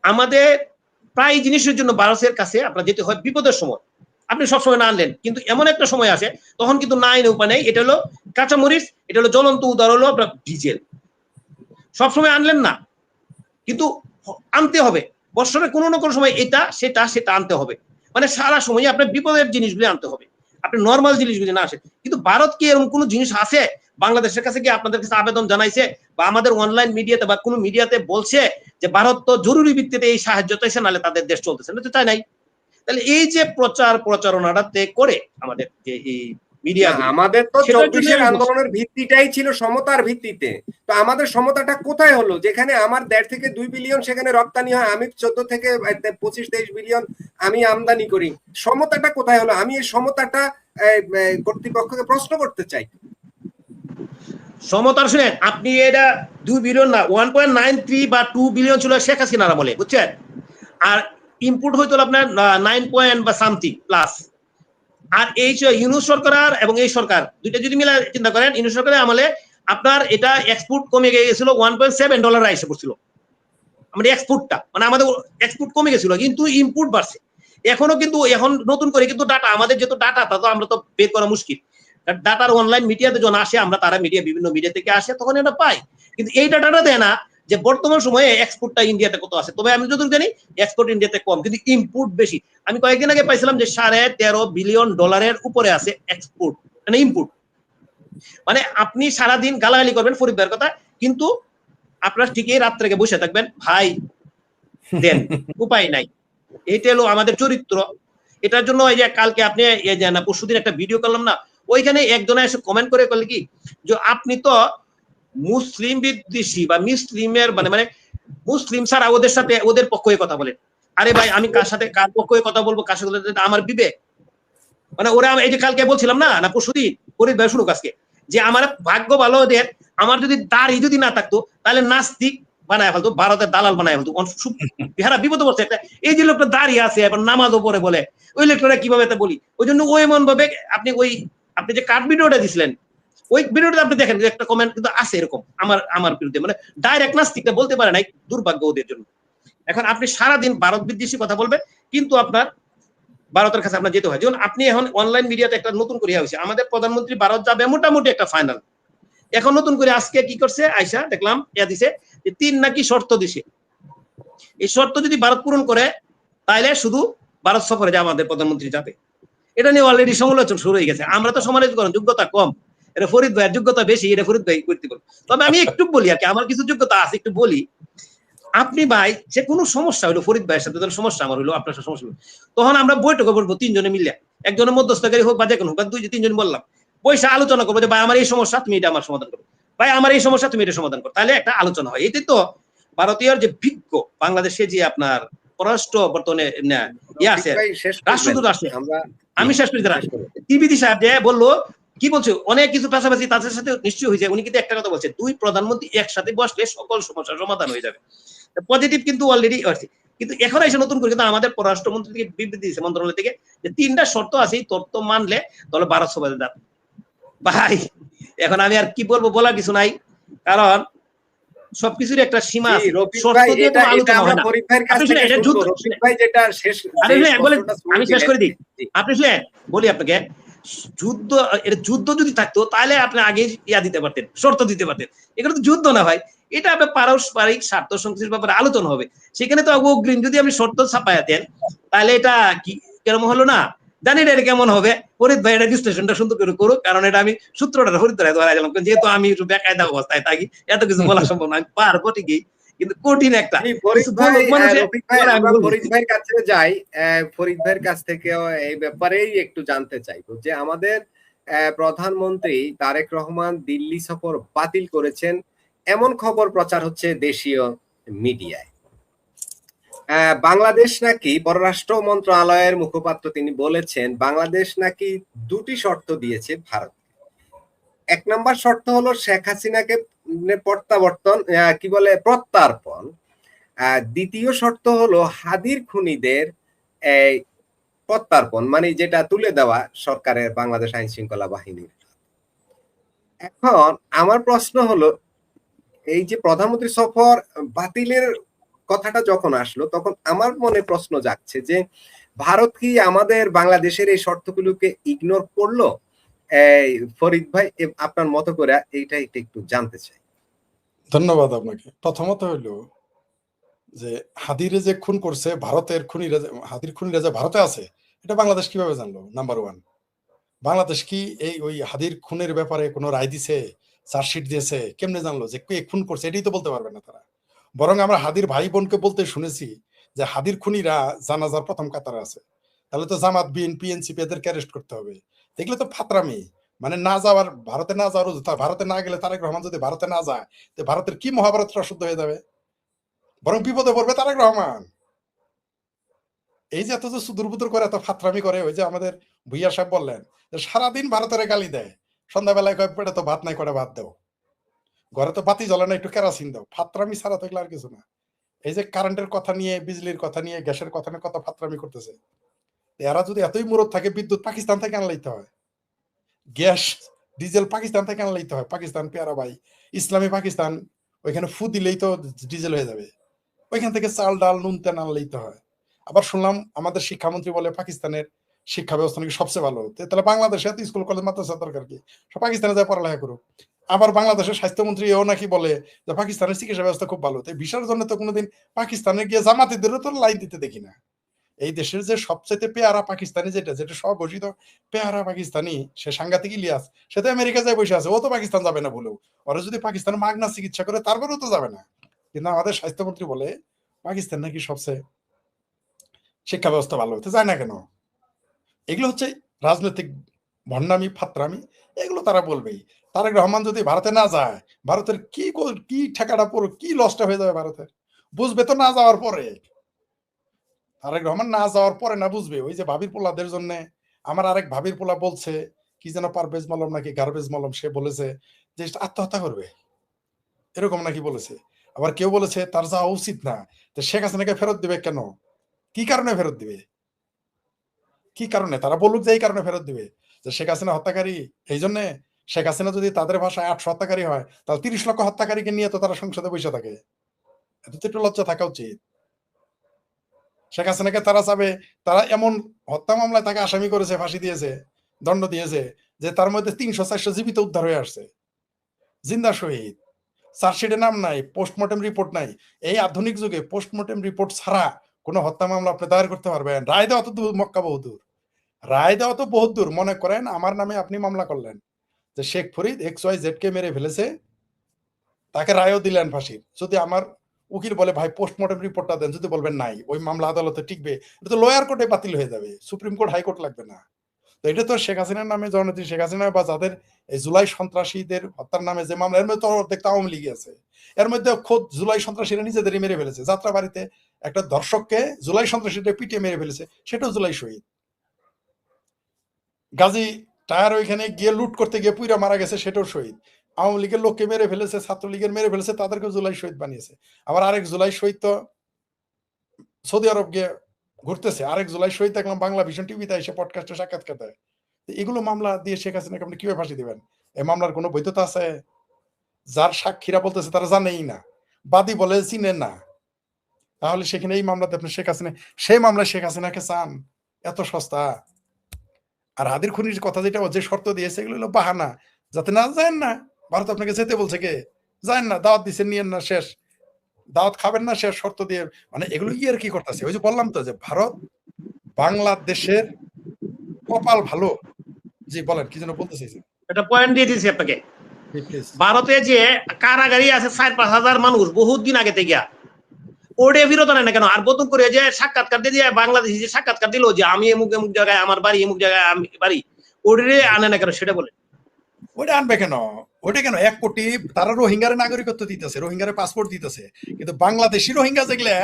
আমাদের প্রায় জিনিসের জন্য ভারতের কাছে আপনার যেতে হয় বিপদের সময়। আপনি সবসময় না আনলেন, কিন্তু এমন একটা সময় আসে তখন কিন্তু না এনে উপায় নেই। এটা হলো কাঁচামরিচ, এটা হলো জ্বলন্ত উদাহরণ হলো আপনার ডিজেল। সবসময় আনলেন না, কিন্তু আনতে হবে বৎসরে কোনো না কোনো সময় এটা সেটা সেটা আনতে হবে, মানে সারা সময় আপনার বিপদের জিনিসগুলি আনতে হবে, আপনি নর্মাল জিনিসগুলি না আসে। কিন্তু ভারত কি এরকম কোনো জিনিস আছে বাংলাদেশের কাছে কি আপনাদের কাছে আবেদন জানাইছে বা আমাদের অনলাইন মিডিয়াতে বা কোনো মিডিয়াতে বলছে যে ভারত তো জরুরি ভিত্তিতে এই সাহায্য চাইছে, নাহলে তাদের দেশ চলতেছে না, তো চাই নাই। তাহলে এই যে প্রচারণাটাতে করে আমাদের যে এই মিডিয়া, আমাদের তো 24-এর আন্দোলনের ভিত্তিটাই ছিল সমতার ভিত্তিতে, তো আমাদের সমতাটা কোথায় হলো? যেখানে আমার 1.5 থেকে 2 বিলিয়ন সেখানে রপ্তানি হয়, আমি 14 থেকে 25-23 বিলিয়ন আমি আমদানি করি, সমতাটা কোথায় হলো? আমি এই সমতাটা কর্তৃপক্ষকে প্রশ্ন করতে চাই। সমতার শুনেন, আপনি এটা 2 বিলিয়ন না 1.93 বা 2 বিলিয়ন ছিল শেখ হাসিনারা বলে, বুঝছেন? আর ইনপুট হইতো আপনার 9 পয়েন্ট বা সামথিং প্লাস। আর এই ইউনূস সরকার এবং এই সরকার দুইটা যদি মিলে চিন্তা করেন, ইউনূস সরকারের আমলে আপনার এটা এক্সপোর্ট কমে গিয়েছিল $1.7 এসে পড়ছিল আমাদের এক্সপোর্টটা, মানে আমাদের এক্সপোর্ট কমে গেছিল কিন্তু ইনপুট বাড়ছে। এখনো কিন্তু এখন নতুন করে কিন্তু ডাটা, আমাদের যেহেতু ডাটা তা তো আমরা তো বের করা মুশকিল, ডাটার অনলাইন মিডিয়াতে যখন আসে, আমরা তারা মিডিয়া বিভিন্ন মিডিয়া থেকে আসে তখন এটা পাই, কিন্তু এই ডাটাটা দেয় না যে বর্তমান সময়ে এক্সপোর্টটা ইন্ডিয়াতে কত আছে। তবে আমি যতটুকু জানি এক্সপোর্ট ইন্ডিয়াতে কম, কিন্তু ইম্পোর্ট বেশি। আমি কয়েকদিন আগে পাইছিলাম যে $13.5 বিলিয়ন উপরে আছে এক্সপোর্ট, মানে ইম্পোর্ট। মানে আপনি সারাদিন গালাগালি করবেন ফরিদ ভাইয়ের কথা, কিন্তু আপনার ঠিকই রাত থেকে বসে থাকবেন, ভাই দেন, উপায় নাই। এটা হলো আমাদের চরিত্র। এটার জন্য এই যে কালকে আপনি এই যে না পরশুদিন একটা ভিডিও করলাম না, ওইখানে একজনে এসে কমেন্ট করে বলে কি যে আপনি তো মুসলিম বিদ্বেষী বা মুসলিমের মানে মুসলিম ছাড়া ওদের সাথে ওদের পক্ষে কথা বলেন। আরে ভাই, আমি কার সাথে কার পক্ষে কথা বলবো, কার সাথে আমার বিবেক, মানে ওরা এই যে কালকে বলছিলাম না পরশুদিন ফরিদ ভাই শুনুক আজকে, যে আমার ভাগ্য ভালো ওদের, আমার যদি দাড়ি যদি না থাকতো তাহলে নাস্তিক বানায় ফেলতো, ভারতের দালাল বানায় ফেলতো। বিহারা বিপদে পড়ছে একটা, এই যে লোকটা দাঁড়িয়ে আছে এবার নামাজও পড়ে বলে, ওই লোকটা কিভাবে বলি। ওই জন্য ওই এমন ভাবে আপনি যে কাট ভিডিওটা দিছিলেন ওই ভিডিওটা আপনি দেখেন, একটা কমেন্ট কিন্তু আছে এরকম আমার বিরুদ্ধে, মানে ডাইরেক্ট নাস্তিকটা বলতে পারে নাই, দুর্ভাগ্য ওদের জন্য। এখন আপনি সারাদিন ভারত বিদ্বেষী কথা বলবেন, কিন্তু আপনার ভারতের কাছে আপনার যেতে হয়। যেমন আপনি এখন অনলাইন মিডিয়াতে একটা নতুন করে হয়েছে, আমাদের প্রধানমন্ত্রী ভারত যাবে মোটামুটি একটা ফাইনাল। এখন নতুন করে আজকে কি করছে আয়সা দেখলাম দিছে যে 3 নাকি শর্ত দিছে, এই শর্ত যদি ভারত পূরণ করে তাহলে শুধু ভারত সফরে যাবে আমাদের প্রধানমন্ত্রী যাবে। এটা নিয়ে অলরেডি সমালোচনা শুরু হয়ে গেছে। আমরা তো সমালোচনা করেন যোগ্যতা কম, এটা ফরিদ ভাইয়ের যোগ্যতা বেশি, এটা ফরিদ ভাই করতে পারবো। তবে আমি একটু বলি আর কি, আমার কিছু যোগ্যতা আছে একটু বলি। আপনি ভাই যে কোনো সমস্যা হলো ফরিদ ভাইয়ের সাথে সমস্যা আমার হলো, আপনার সাথে সমস্যা হলো, তখন আমরা বৈঠকে বলবো 3 জনে মিলে, একজনের মধ্যস্থকারী হোক বা যে কোনো হোক, 2-3 জন বললাম, বৈশা আলোচনা করবো যে ভাই আমার এই সমস্যা, তুমি এটা আমার সমাধান করো, ভাই আমার এই সমস্যা, তুমি এটা সমাধান করো, তাহলে একটা আলোচনা হয়। এটাই তো ভারতীয় যে বিজ্ঞ বাংলাদেশে যে আপনার পররাষ্ট্র বর্তমানে ইয়ে আছে রাষ্ট্রদূত আসে, আমি শেষ করি তারা টিভিদি সাহেব যে বললো কি বলছো, অনেক কিছু পাশাপাশি তাদের সাথে নিশ্চয় হয়েছে। উনি কিন্তু একটা কথা বলছে, 2 প্রধানমন্ত্রী একসাথে বসলে সকল সমস্যার সমাধান হয়ে যাবে। পজিটিভ কিন্তু অলরেডি আছে, কিন্তু এখন এসে নতুন করে কিন্তু আমাদের পররাষ্ট্রমন্ত্রী থেকে বিবৃতি দিয়েছে মন্ত্রণালয় থেকে যে 3টা শর্ত আছে, এই শর্ত মানলে তাহলে ভারত সফরে যাবে। ভাই এখন আমি আর কি বলবো, বলার কিছু নাই, কারণ সবকিছুর একটা সীমা আছে। আমি শেষ করে দিই, আপনি শুনেন বলি আপনাকে, যুদ্ধ যদি থাকতো তাহলে আপনি আগে দিতে পারতেন, শর্ত দিতে পারতেন। এগুলো তো যুদ্ধ না ভাই, এটা আপনার পারস্পরিক স্বার্থ সংশ্লিষ্ট ব্যাপারে আলোচনা হবে। সেখানে তো অগ্রিম যদি আপনি শর্ত ছাপাইতেন তাহলে এটা কি কেমন হলো না জানি না, এটা কেমন হবে। ফরিদ ভাই এটা বিশ্লেষণটা সুন্দর করে করুক, কারণ এটা আমি সূত্রটা ফরিদ ভাই ধরা গেলাম, যেহেতু আমি একটু বেকায়দা অবস্থায় থাকি, এত কিছু বলা সম্ভব না, আমি পারবো ঠিকই, কিন্তু কঠিন একটা। ফরিদ ভাইয়ের কাছে যাই, ফরিদ ভাইয়ের কাছ থেকেও এই ব্যাপারেই একটু জানতে চাইবো যে আমাদের প্রধানমন্ত্রী তারেক রহমান দিল্লি সফর বাতিল করেছেন এমন খবর প্রচার হচ্ছে দেশীয় মিডিয়ায়। বাংলাদেশ নাকি, পররাষ্ট্র মন্ত্রণালয়ের মুখপাত্র তিনি বলেছেন বাংলাদেশ নাকি 2টি শর্ত দিয়েছে ভারত। 1 নম্বর শর্ত হলো শেখ হাসিনাকে প্রত্যার্পণ। দ্বিতীয় শর্ত হলো হাদির খুনিদের প্রত্যার্পণ, মানে যেটা তুলে দেওয়া সরকারের বাংলাদেশ আইন শৃঙ্খলা বাহিনীর। এখন আমার প্রশ্ন হলো, এই যে প্রধানমন্ত্রী সফর বাতিলের কথাটা যখন আসলো তখন আমার মনে প্রশ্ন জাগছে যে ভারত কি আমাদের বাংলাদেশের এই শর্তগুলোকে ইগনোর করলো? ফরিদ ভাই আপনার মতো করে এইটা একটু জানতে চাই। ধন্যবাদ আপনাকে। প্রথমত হইল যে হাদিরে যে খুন করছে ভারতের খুনিরা, হাদির খুনিরা যে ভারতে আছে, এটা বাংলাদেশ কিভাবে জানলো? নাম্বার ওয়ান, বাংলাদেশ কি এই ওই হাদির খুনের ব্যাপারে কোনো রায় দিছে, চার্জশিট দিয়েছে? কেমনে জানলো যে কে খুন করছে? এটাই তো বলতে পারবে না তারা। বরং আমরা হাদির ভাই বোনকে বলতে শুনেছি যে হাদির খুনিরা জানাজার প্রথম কাতারে আছে। তাহলে তো জামাত, বিএনপি, এনসিপি এদেরকে অ্যারেস্ট করতে হবে। দেখলে তো ফাতরামি। মানে না যাওয়ার, ভারতে না যাওয়ার, ভারতে না গেলে তারেক রহমান যদি ভারতে না যায়, তো ভারতের কি মহাভারতটা শুদ্ধ হয়ে যাবে? বরং বিপদে পড়বে তারেক রহমান। এই যে এত যে সুদূরবুদুর করে, এত ফাতরামি করে, ওই যে আমাদের ভুইয়া সাহেব বললেন যে সারাদিন ভারতের গালি দেয়, সন্ধ্যাবেলায় কয় পেটে তো ভাত নাই, কটা ভাত দাও, ঘরে তো বাতি জ্বলে না, একটু কেরাসিন দাও। ফাতরামি ছাড়া তো এগুলো আর কিছু না। এই যে কারেন্টের কথা নিয়ে, বিজলির কথা নিয়ে, গ্যাসের কথা নিয়ে কত ফাতরামি করতেছে। এরা যদি এতই মুরত থাকে, বিদ্যুৎ পাকিস্তান থেকে আনলাইতে হয়, গ্যাস ডিজেল পাকিস্তান থেকে আনলাইতে হয়। পাকিস্তান পেয়ারা ভাই, ইসলামী পাকিস্তান, ওইখানে ফু দিলেই তো ডিজেল হয়ে যাবে। ওইখান থেকে চাল ডাল নুন তেল আনলেই তো হয়। আবার শুনলাম আমাদের শিক্ষামন্ত্রী বলে পাকিস্তানের শিক্ষা ব্যবস্থা নাকি সবচেয়ে ভালো। তাহলে বাংলাদেশে এত স্কুল কলেজ মাদ্রাসা দরকার কি? সব পাকিস্তানে যায় পড়ালেখা করুক। আবার বাংলাদেশের স্বাস্থ্যমন্ত্রী এও নাকি বলে যে পাকিস্তানের চিকিৎসা ব্যবস্থা খুব ভালো। তাই ভিসার জন্য তো কোনোদিন পাকিস্তানে গিয়ে জামাতিদেরও তো লাইন দিতে দেখি না। এই দেশের যে সবচেয়ে পেয়ারা পাকিস্তানি, যেটা যেটা স্বঘোষিত পেয়ারা পাকিস্তানি, সে সাংঘাতিক ইলিয়াস, সে তো আমেরিকা যায় বসে আছে। ও তো পাকিস্তান যাবে না বলেও, ওরা যদি পাকিস্তান মাগনা চিকিৎসা করে তারপরেও তো যাবে না। কিন্তু আমাদের স্বাস্থ্যমন্ত্রী বলে পাকিস্তান নাকি সবচেয়ে শিক্ষা ব্যবস্থা ভালো। হতে যায় না কেন? এগুলো হচ্ছে রাজনৈতিক ভণ্ডামি, ফাত্রামি। এগুলো তারা বলবেই। তারেক রহমান যদি ভারতে না যায়, ভারতের কি ঠেকাটা পড়ো, কি লসটা হয়ে যাবে ভারতের, বুঝবে তো না যাওয়ার পরে। তারেক রহমান না যাওয়ার পরে না বুঝবে। ওই যে ভাবির পোলাদের জন্য, আমার আরেক ভাবির পোলা বলছে কি যেন পারভেজ মলম নাকি গার্বেজ মলম, সে বলেছে যে আত্মহত্যা করবে, এরকম নাকি বলেছে। আবার কেউ বলেছে তার যাওয়া উচিত না। তো শেখ হাসিনাকে ফেরত দিবে কেন? কি কারণে ফেরত দিবে? কি কারণে? তারা বলুক যে এই কারণে ফেরত দিবে, যে শেখ হাসিনা হত্যাকারী, এই জন্য। শেখ হাসিনা যদি তাদের ভাষায় 800 হত্যাকারী হয়, তাহলে 30 লক্ষ হত্যাকারীকে নিয়ে তো তারা সংসদে বসে থাকে। এত তো একটু লজ্জা থাকা উচিত। শেখ হাসিনাকে তারা চাবে, তারা এমন হত্যা মামলায় তাকে আসামি করেছে, ফাঁসি দিয়েছে, দণ্ড দিয়েছে, যে তার মধ্যে 300-400 জীবিত উদ্ধার হয়ে আসছে, জিন্দা শহীদ। চার্জশিটে নাম নাই, পোস্টমর্টেম রিপোর্ট নাই। এই আধুনিক যুগে পোস্টমর্টেম রিপোর্ট ছাড়া কোনো হত্যা মামলা আপনি দায়ের করতে পারবেন? রায় দেওয়া তো মক্কা বহুদূর, রায় দেওয়া তো বহুত দূর। মনে করেন আমার নামে আপনি মামলা করলেন যে শেখ ফরিদ XYZ কে মেরে ফেলেছে, তাকে রায়ও দিলেন ফাঁসির। যদি আমার উকিল বলে ভাই পোস্টমর্টম রিপোর্টটা দেন, যদি বলবেন নাই, ওই মামলা আদালতে টিকবে, এটা তো লোয়ার কোর্টে বাতিল হয়ে যাবে, সুপ্রিম কোর্ট, হাইকোর্ট লাগবে না। তো এটা তো শেখ হাসিনার নামে, জননেত্রী শেখ হাসিনা বা যাদের এই জুলাই সন্ত্রাসীদের হত্যার নামে যে মামলা, এর মধ্যে তো দেখতে আওয়ামী লীগ আছে। এর মধ্যে খোদ জুলাই সন্ত্রাসীরা নিজেদেরই মেরে ফেলেছে। যাত্রাবাড়িতে একটা দর্শককে জুলাই সন্ত্রাসীরা পিটিয়ে মেরে ফেলেছে, সেটাও জুলাই শহীদ। গাজী টায়ার ওইখানে গিয়ে লুট করতে গিয়ে পুইরা মারা গেছে, সেটাও শহীদ। আওয়ামী লীগের লোককে মেরে ফেলেছে, ছাত্রলীগের মেরে ফেলেছে, তাদেরকে জুলাই শহীদ বানিয়েছে। আবার আরেক জুলাই শহীদ তো সৌদি আরব গিয়ে ঘুরতেছে। আরেক জুলাই শহীদ দেখলাম বাংলা ভিশন টিভিতে এসে পডকাস্টে সাক্ষাৎকার দেয়। এগুলো মামলা দিয়ে শেখ হাসিনাকে আপনি কিভাবে ফাঁসি দিবেন? এই মামলার কোনো বৈধতা আছে? যার সাক্ষীরা বলতেছে তারা জানেই না, বাদী বলে চিনেন না, তাহলে সেখানে এই মামলাতে আপনি শেখ হাসিনা, সেই মামলায় শেখ হাসিনাকে চান? এত সস্তা। আর হাদির খুনির কথা যেটা, যে শর্ত দিয়েছে, এগুলো হলো বাহানা, যাতে না যায় না। ভারত আপনাকে যেতে বলছে, কে যায় না, দাওয়াত দিচ্ছেন, নিয়েন না, শেষ। দাওয়াত খাবেন না, শেষ, শর্ত দিয়ে। মানে এগুলো আর কি করতেছে? ওই যে বললাম তো যে ভারত বাংলাদেশের কপাল ভালো। জি বলেন, কি যেন বলতে চাইছেন? একটা পয়েন্ট দিয়ে দিচ্ছি আপনাকে। প্লিজ। ভারতে যে কারাগারি আছে 4-5 হাজার মানুষ বহুত দিন আগে থেকে, ওরে বিরত নেয় না কেন? আর নতুন করে যে সাক্ষাৎকার দিয়ে বাংলাদেশি যে সাক্ষাৎকার দিল যে আমি এমুক এমুক জায়গায় আমার বাড়ি, এমুক জায়গায় আমি বাড়ি, ওরে আনে না কেন সেটা বলে? ওইটা আনবে কেন? ওইটা কেন? 1 কোটি তারা রোহিঙ্গার নাগরিকত্ব দিতেছে, রোহিঙ্গার পাসপোর্ট দিতেছে, কিন্তু বাংলাদেশি রোহিঙ্গা যেগুলা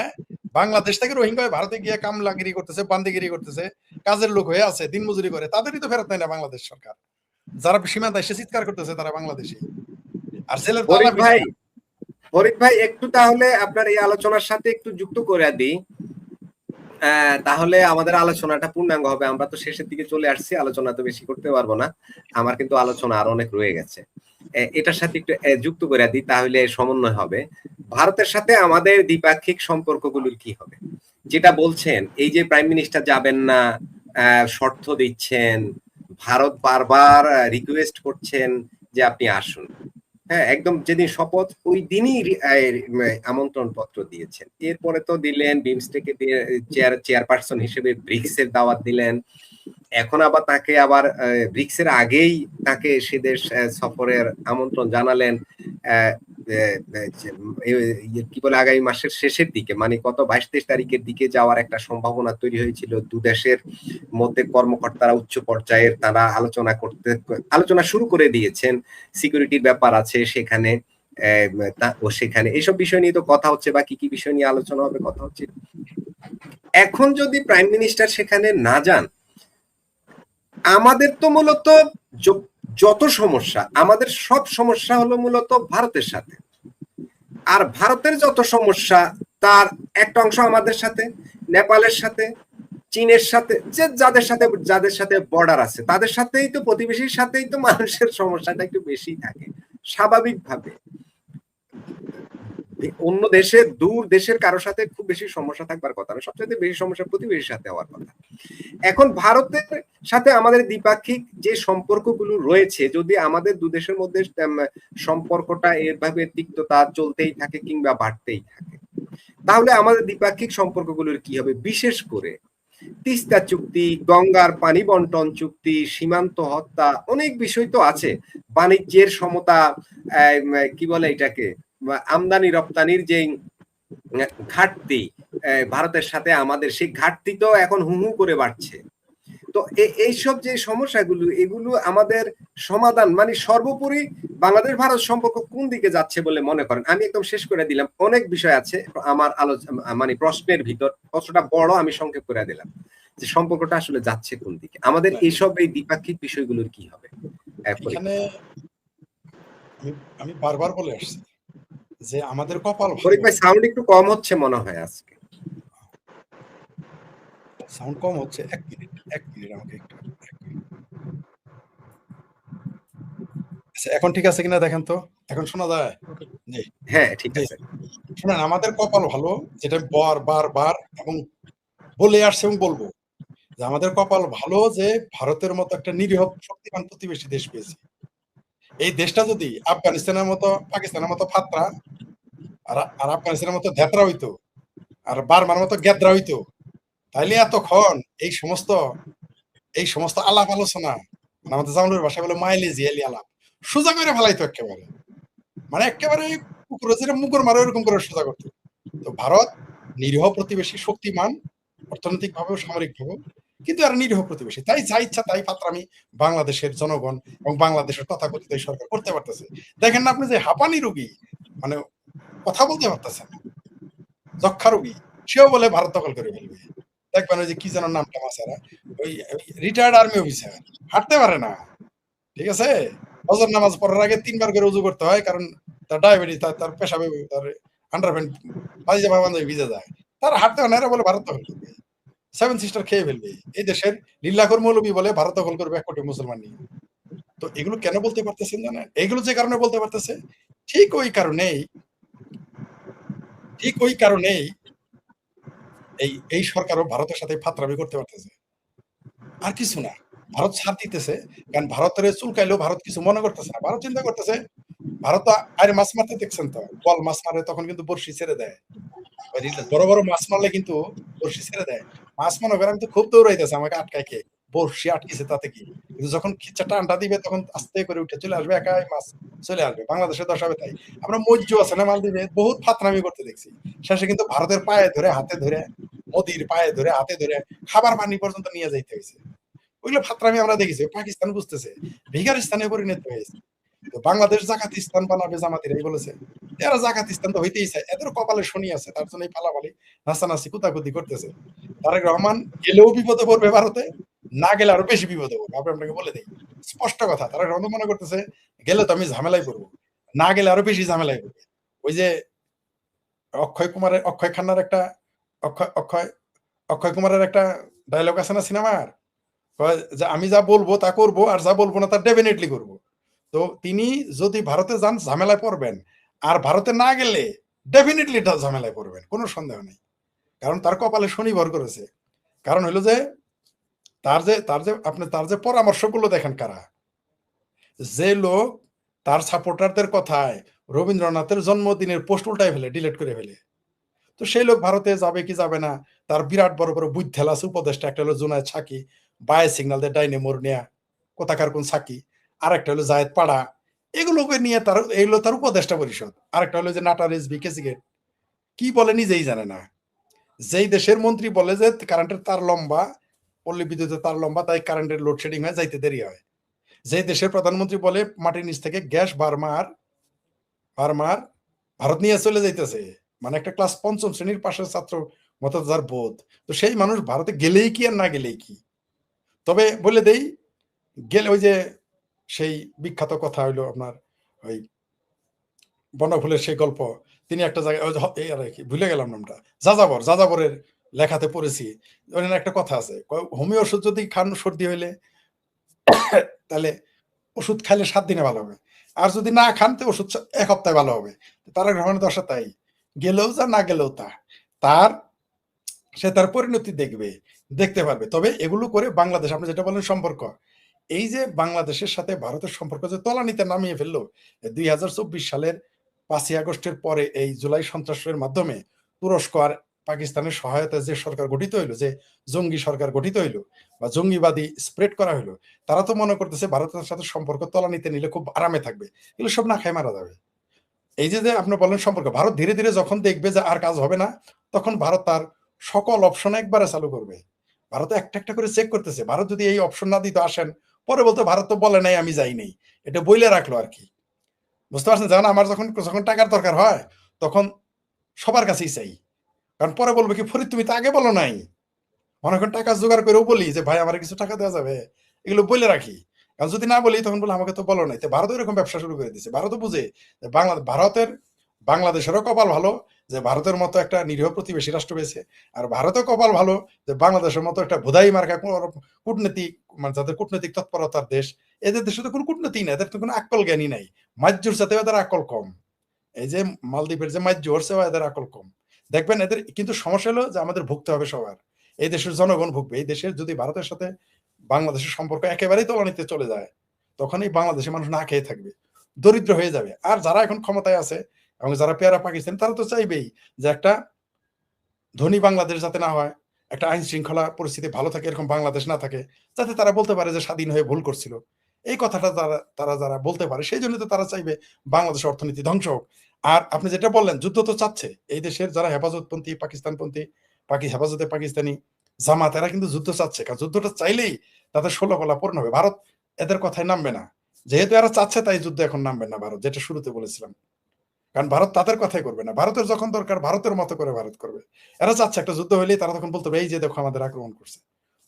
বাংলাদেশ থেকে রোহিঙ্গা হয়ে ভারতে গিয়ে কামলাগিরি করতেছে, বান্দিগিরি করতেছে, কাজের লোক হয়ে আছে, দিনমজুরি করে, তাদেরই তো ফেরত নেয় না বাংলাদেশ সরকার। যারা সীমান্তে এসে চিৎকার করতেছে তারা বাংলাদেশি। আর জেলের তালা ফরিদ ভাই একটু তাহলে আপনার এই আলোচনার সাথে একটু যুক্ত করে দিই, তাহলে আমাদের আলোচনাটা পূর্ণাঙ্গ হবে। আমরা তো শেষের দিকে চলে আসছি, আলোচনা তো বেশি করতে পারবো না, আমার কিন্তু আলোচনা আর অনেক রয়ে গেছে। এটার সাথে একটু যুক্ত করে দিই, তাহলে সমন্বয় হবে। ভারতের সাথে আমাদের দ্বিপাক্ষিক সম্পর্কগুলোর কি হবে? যেটা বলছেন, এই যে প্রাইম মিনিস্টার যাবেন না, শর্ত দিচ্ছেন, ভারত বারবার রিকোয়েস্ট করছেন যে আপনি আসুন, হ্যাঁ, একদম যেদিন শপথ ওই দিনই আমন্ত্রণ পত্র দিয়েছেন। এরপরে তো দিলেন বিমস্টেকে চেয়ারপারসন হিসেবে ব্রিক্সের দাওয়াত দিলেন। এখন আবার তাকে আবার ব্রিক্সের আগেই তাকে সে দেশ সফরের আমন্ত্রণ জানালেন। কি বলে আগামী মাসের শেষের দিকে, মানে কত 22-23 তারিখের দিকে যাওয়ার একটা সম্ভাবনা তৈরি হয়েছিল। দু দেশের মধ্যে কর্মকর্তারা উচ্চ পর্যায়ের তারা আলোচনা শুরু করে দিয়েছেন। সিকিউরিটির ব্যাপার আছে সেখানে, সেখানে এইসব বিষয় নিয়ে তো কথা হচ্ছে, বা কি কি বিষয় নিয়ে আলোচনা হবে কথা হচ্ছে। এখন যদি প্রাইম মিনিস্টার সেখানে না যান, আমাদের তো মূলত যত সমস্যা, আমাদের সব সমস্যা হলো মূলত ভারতের সাথে। আর ভারতের যত সমস্যা তার একটা অংশ আমাদের সাথে, নেপালের সাথে, চীনের সাথে, যাদের সাথে বর্ডার আছে তাদের সাথেই তো, প্রতিবেশীর সাথেই তো মানুষের সমস্যাটা একটু বেশি থাকে স্বাভাবিকভাবে। অন্য দেশে, দূর দেশের কারোর সাথে খুব বেশি সমস্যা থাকবার কথা না, সবচেয়ে বেশি সমস্যা প্রতিবেশীর সাথে হওয়ার কথা। এখন ভারতের সাথে আমাদের দ্বিপাক্ষিক যে সম্পর্কগুলো রয়েছে, যদি আমাদের দু দেশের মধ্যে সম্পর্কটা এভাবে তিক্ততা চলতেই থাকে কিংবা বাড়তেই থাকে, তাহলে আমাদের দ্বিপাক্ষিক সম্পর্কগুলোর কি হবে? বিশেষ করে তিস্তা চুক্তি, গঙ্গার পানি বন্টন চুক্তি, সীমান্ত হত্যা, অনেক বিষয় তো আছে। বাণিজ্যের সমতা, কি বলে এটাকে, আমদানি রপ্তানির যে ঘাটতি ভারতের সাথে আমাদের, সেই ঘাটতি তো এখন হু হু করে বাড়ছে। তো এইসব যে সমস্যাগুলো, এগুলো আমাদের সমাধান, মানে সর্বোপরি বাংলাদেশ ভারত সম্পর্ক কোন দিকে যাচ্ছে বলে মনে করেন? আমি একদম শেষ করে দিলাম, অনেক বিষয় আছে আমার আলোচনা, মানে প্রশ্নের ভিতর প্রশ্নটা বড়, আমি সংক্ষেপ করে দিলাম যে সম্পর্কটা আসলে যাচ্ছে কোন দিকে, আমাদের এইসব এই দ্বিপাক্ষিক বিষয়গুলোর কি হবে। এখানে আমি বারবার বলে আসছি যে আমাদের কপাল ভালো। ফরিদ ভাই, সাউন্ড একটু কম হচ্ছে মনে হয় আজকে। সাউন্ড কম হচ্ছে, এক মিনিট আমাকে একটু। আচ্ছা, এখন ঠিক আছে কিনা দেখেন তো, এখন শোনা যায়? জি, হ্যাঁ ঠিক আছে। শুনেন, আমাদের কপাল ভালো, যেটা বারবার এবং বলে আসছে এবং বলবো, যে আমাদের কপাল ভালো যে ভারতের মতো একটা নিরীহ শক্তিমান প্রতিবেশী দেশ পেয়েছি। এই দেশটা যদি আফগানিস্তানের মতো, পাকিস্তানের মতো ফাত্রা, আর আফগানিস্তানের মতো ধ্যাতরা হইতো, আর বার্মার মতো গ্যাদ্রা হইতো, তাইলে এতক্ষণ এই সমস্ত আলাপ আলোচনা, মানে আমাদের জামালের ভাষা বলে মাইলেজি এলি আলাপ, সোজা করে ফেলাইতো একেবারে, মানে একেবারে কুকুর যেটা মুকুর মারো এরকম করে সোজা করতো। তো ভারত নিরীহ প্রতিবেশী, শক্তিমান অর্থনৈতিক ভাবে, সামরিক ভাবে, কিন্তু আর নিরীহ প্রতিবেশী, তাই যা ইচ্ছা তাই ফাত্রামি বাংলাদেশের জনগণ এবং বাংলাদেশের তথাকথিত সরকার করতে পারতেছে। দেখেন না আপনি যে হাঁপানি রোগী, মানে কথা বলতে পারতেছেন, যক্ষা রোগী, সেও বলে ভারত দখল করে ফেলবে। দেখবেন ওই যে কি যেন নামটা মাসারা, ওই রিটায়ার্ড আর্মি অফিসার, হাঁটতে পারে না, ঠিক আছে, ফজর নামাজ পড়ার আগে 3 বার করে উযু করতে হয়, কারণ তার ডায়াবেটিস, তার পেশাবে, তার আন্ডারপ্যান্ট পায়জামা বান্ধবী ভিজে যায়, তার হাঁটতে হয় না, এরা বলে ভারত দখল করবে, 7 সিস্টার খেয়ে ফেলবে, এই দেশের লিল্লাখোর মৌলবী বলে ভারত দখল করবে 1 কোটি মুসলমান নিয়ে। তো এগুলো কেন বলতে পারতেছেন জানেন? এগুলো যে কারণে বলতে পারতেছে, ঠিক ওই কারণেই এই সরকারও ভারতের সাথে ফাত্রামি করতে পারতেছে, আর কিছু না। ভারত ছাড় দিতেছে, কারণ ভারতের চুলকাইলেও ভারত কিছু মনে করতেছে না। ভারত চিন্তা করতেছে, ভারত আরে মাছ মারতে দেখছেন তো, বল মাছ মারে তখন কিন্তু বড়শি ছেড়ে দেয়, বড় বড় মাছ মারলে কিন্তু বড়শি ছেড়ে দেয়। মাছ মনে করে আমি তো খুব দৌড়াইতেছে, আমাকে আটকায় কে, বড়শি আটকেছে তাতে কি, কিন্তু যখন খিচ্চা টানটা দিবে তখন আস্তে করে উঠে চলে আসবে, একাই মাছ চলে আসবে। বাংলাদেশের দশা হবে তাই, আমরা মজ্জু আছে না মালদ্বীপে, বহুত ফাতরামি করতে দেখছি, শেষে কিন্তু ভারতের পায়ে ধরে, হাতে ধরে, মোদির পায়ে ধরে, হাতে ধরে খাবার পানি পর্যন্ত নিয়ে যাইতে হয়েছে। ওইগুলো ফাতরামি আমরা দেখেছি। পাকিস্তান বুঝতেছে, ভিখারিস্তানে পরিণত হয়েছে। তো বাংলাদেশ জাকাতিস্তান বানাবে জামাতিরা, এই বলেছে, এরা জাকাতিস্তান তো হইতেই চায়, এদের কপালে শনি আছে, তার জন্য এই পালাপালি নাচানাচি কুতাকুতি করতেছে। তারেক রহমান গেলেও বিপদে পড়বে ভারতে, না গেলে আরো বেশি বিপদে পড়বে। আপনি আপনাকে বলে দিই স্পষ্ট কথা, তারেক রহমান মনে করতেছে গেলে তো আমি ঝামেলায় পড়বো, না গেলে আরো বেশি ঝামেলায় পড়বে। ওই যে অক্ষয় খান্নার একটা, অক্ষয় কুমারের একটা ডায়লগ আছে না সিনেমার, যে আমি যা বলবো তা করবো, আর যা বলবো না তা ডেফিনেটলি করবো। তো তিনি যদি ভারতে যান ঝামেলায় পড়বেন, আর ভারতে না গেলে ডেফিনেটলি ঝামেলায় পড়বেন, কোনো সন্দেহ নেই। কারণ তার কপালে শনি ভর করেছে। কারণ হলো যে তার যে পরামর্শগুলো দেখেন কারা, যে লোক তার সাপোর্টারদের কথায় রবীন্দ্রনাথের জন্মদিনের পোস্ট উল্টায় ফেলে, ডিলিট করে ফেলে। তো সেই লোক ভারতে যাবে কি যাবে না, তার বিরাট বড় বড় বুদ্ধেলা আছে উপদেষ্টা, একটা হলো জুনায়েদ সাকি, বায়ে সিগন্যাল দিয়ে ডাইনে মোর নেয়া, কোথাকার কোন সাকি, আর একটা হলো জায়েদ পাড়া, এগুলোকে নিয়ে তার এইগুলো তার উপদেষ্টা পরিষদ। আরেকটা হলো যে নাটা রেজবি কেসিগেট, কি বলে নিজেই জানে না। যেই দেশের মন্ত্রী বলে যে কারেন্টের তার লম্বা, পল্লী বিদ্যুতের তার লম্বা, তাই কারেন্টের লোডশেডিং হয়, যাইতে দেরি হয়। যে দেশের প্রধানমন্ত্রী বলে মাটির নিচ থেকে গ্যাস বারমার ভারত নিয়ে চলে যাইতেছে, মানে একটা ক্লাস ৫ম শ্রেণীর পাশের ছাত্র মতো যার বোধ, তো সেই মানুষ ভারতে গেলেই কি আর না গেলেই কি। তবে বলে দেই, গেলে ওই যে সেই বিখ্যাত কথা হইলো আপনার ওই বনফুলের সেই গল্প, তিনি একটা জায়গায় ভুলে গেলাম নামটা, যাযাবরের লেখাতে পড়েছি, ওখানে একটা কথা আছে, হোমিও ওষুধ যদি খান সর্দি হইলে তাহলে ওষুধ খাইলে 7 দিনে ভালো হবে, আর যদি না খান তো ওষুধ 1 সপ্তাহে ভালো হবে। তারা গ্রহণের দশা তাই, গেলেও যা না গেলেও তা, সে তার পরিণতি দেখতে পারবে। তবে এগুলো করে বাংলাদেশ, আপনি যেটা বলেন সম্পর্ক, এই যে বাংলাদেশের সাথে ভারতের সম্পর্ক যে তলানিতে নামিয়ে ফেললো 2024 সালের 5ই আগস্টের পরে, এই জুলাই সন্ত্রাসের মাধ্যমে তুরস্ক আর পাকিস্তানের সহায়তায় যে সরকার গঠিত হইলো, যে জঙ্গি সরকার গঠিত হইলো বা জঙ্গিবাদী স্প্রেড করা হইলো, তারা তো মনে করতেছে ভারতের সাথে সম্পর্ক তলানিতে নিলে খুব আরামে থাকবে, এগুলো সব না খায় মারা যাবে। এই যে আপনি বলেন সম্পর্ক, ভারত ধীরে ধীরে যখন দেখবে যে আর কাজ হবে না, তখন ভারত তার সকল অপশন একবারে চালু করবে। ভারত একটা একটা করে চেক করতেছে, ভারত যদি এই অপশন না দিতে আসেন, পরে বলতে ভারত তো বলে নাই আমি যাই নাই, এটা বইলে রাখলো আর কি, বুঝতে পারছেন? জান আমার যখন যখন টাকার দরকার হয় তখন সবার কাছেই চাই, কারণ পরে বলবে কি ফরিদ তুমি তো আগে বলো নাই। অনেকক্ষণ টাকা জোগাড় করেও বলি যে ভাই আমার কিছু টাকা দেওয়া যাবে, এগুলো বলে রাখি, কারণ যদি না বলি তখন বলে আমাকে তো বলো নাই। তো ভারত এরকম ব্যবসা শুরু করে দিচ্ছে, ভারতও বুঝে যে বাংলাদেশেরও কপাল ভালো যে ভারতের মতো একটা নিরীহ প্রতিবেশী রাষ্ট্র পেয়েছে, আর ভারতের কপাল ভালো যে বাংলাদেশের মতো একটা ভোদাই মার্কা কূটনীতিক, মানে যাদের কূটনৈতিক তৎপরতার দেশ, এদের দেশে তো কোনো কূটনীতি নাই, এদের তো কোনো আকল জ্ঞানী নাই, মাজ্জুর সাথে এদের আকল কম। এই যে মালদ্বীপের যে মাজ্জুর, সেও এদের আকল কম। দেখবেন এদের কিন্তু সমস্যা হলো যে আমাদের ভুগতে হবে সবার, এই দেশের জনগণ ভুগবে। এই দেশের যদি ভারতের সাথে বাংলাদেশের সম্পর্ক একেবারেই তলানিতে চলে যায়, তখন এই বাংলাদেশের মানুষ না খেয়ে থাকবে, দরিদ্র হয়ে যাবে। আর যারা এখন ক্ষমতায় আছে এবং যারা পেয়ারা পাকিস্তান, তারা তো চাইবেই যে একটা ধনী বাংলাদেশ যাতে না হয়, একটা আইন শৃঙ্খলা পরিস্থিতি ভালো থাকে এরকম বাংলাদেশ না থাকে, যাতে তারা বলতে পারে যে স্বাধীন হয়ে ভুল করছিল। এই কথাটা তারা যারা বলতে পারে, সেই জন্য তো তারা চাইবে বাংলাদেশের অর্থনীতি ধ্বংস হোক। আর আপনি যেটা বললেন, যুদ্ধ তো চাচ্ছে এই দেশের যারা হেফাজতপন্থী, পাকিস্তানপন্থী, হেফাজতে পাকিস্তানি, জামাত, এরা কিন্তু যুদ্ধ চাচ্ছে, কারণ যুদ্ধটা চাইলেই তাদের 16 গলা পূর্ণ হবে। ভারত এদের কথায় নামবে না, যেহেতু এরা চাচ্ছে তাই যুদ্ধ এখন নামবে না ভারত, যেটা শুরুতে বলেছিলাম। কারণ ভারত তাদের কথাই করবে না, ভারতের যখন দরকার ভারতের মতো করে ভারত করবে। এরা চাচ্ছে একটা যুদ্ধ হইলেই তারা তখন বলতে হবে এই যে দেখো আমাদের আক্রমণ করছে,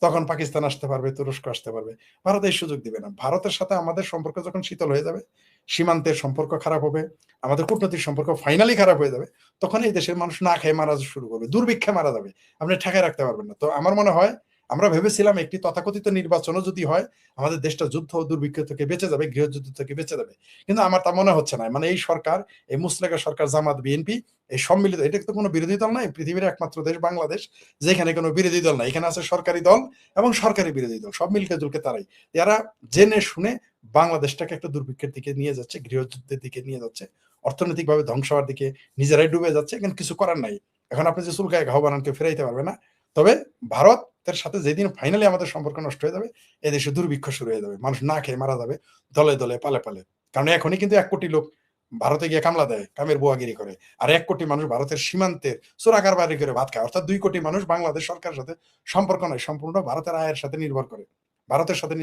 তখন পাকিস্তান আসতে পারবে, তুরস্ক আসতে পারবে, ভারত এই সুযোগ দিবে না। ভারতের সাথে আমাদের সম্পর্ক যখন শীতল হয়ে যাবে, সীমান্তের সম্পর্ক খারাপ হবে, আমাদের কূটনৈতিক সম্পর্ক ফাইনালি খারাপ হয়ে যাবে, তখন এই দেশের মানুষ না খেয়ে মারা শুরু করবে, দুর্ভিক্ষে মারা যাবে, আপনি ঠেকায় রাখতে পারবেন না। তো আমার মনে হয় আমরা ভেবেছিলাম একটি তথাকথিত নির্বাচনও যদি হয়, আমাদের দেশটা যুদ্ধ ও দুর্ভিক্ষ থেকে বেঁচে যাবে, গৃহযুদ্ধ থেকে বেঁচে যাবে। কিন্তু আমার তা মনে হচ্ছে না। মানে এই সরকার, এই মুসলেকা সরকার, জামাত, বিএনপি, এই সম্মিলিত, এটা তো কোনো বিরোধী দল নাই, পৃথিবীর একমাত্র দেশ বাংলাদেশ যেখানে কোনো বিরোধী দল নাই, এখানে আছে সরকারি দল এবং সরকারি বিরোধী দল, সব মিলকে জুলকে তারাই, এরা জেনে শুনে বাংলাদেশটাকে একটা দুর্ভিক্ষের দিকে নিয়ে যাচ্ছে, গৃহযুদ্ধের দিকে নিয়ে যাচ্ছে, অর্থনৈতিকভাবে ধ্বংস হওয়ার দিকে নিজেরাই ডুবে যাচ্ছে। এখানে কিছু করার নাই। এখন আপনি যে চুলকায় ঘাও বানানকে ফেরাইতে পারবে না। তবে ভারতের সাথে যেদিন ফাইনালি আমাদের সম্পর্ক নষ্ট হয়ে যাবে, এদেশে দুর্ভিক্ষ শুরু হয়ে যাবে, মানুষ না খেয়ে মারা যাবে দলে দলে, পালে পালে। কারণ এখনই কিন্তু 1 কোটি লোক ভারতে গিয়ে কামলা দেয়, কামের বুয়াগিরি করে, আর 1 কোটি মানুষ ভারতের সীমান্তের চোরাকার বাড়ি করে ভাত খায়। অর্থাৎ 2 কোটি মানুষ বাংলাদেশ সরকারের সাথে সম্পর্ক নয়, সম্পূর্ণ ভারতের আয়ের সাথে নির্ভর করে, ভারতের সাথে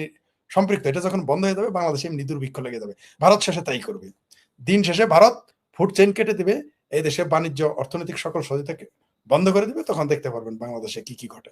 সম্পৃক্ত। এটা যখন বন্ধ হয়ে যাবে, বাংলাদেশে এমনি দুর্ভিক্ষ লেগে যাবে। ভারত শেষে তাই করবে। দিন শেষে ভারত ফুড চেইন কেটে দিবে, এই দেশে বাণিজ্য, অর্থনৈতিক সকল সহযোগিতাকে বন্ধ করে দিবে, তখন দেখতে পারবেন বাংলাদেশে কি কি ঘটে।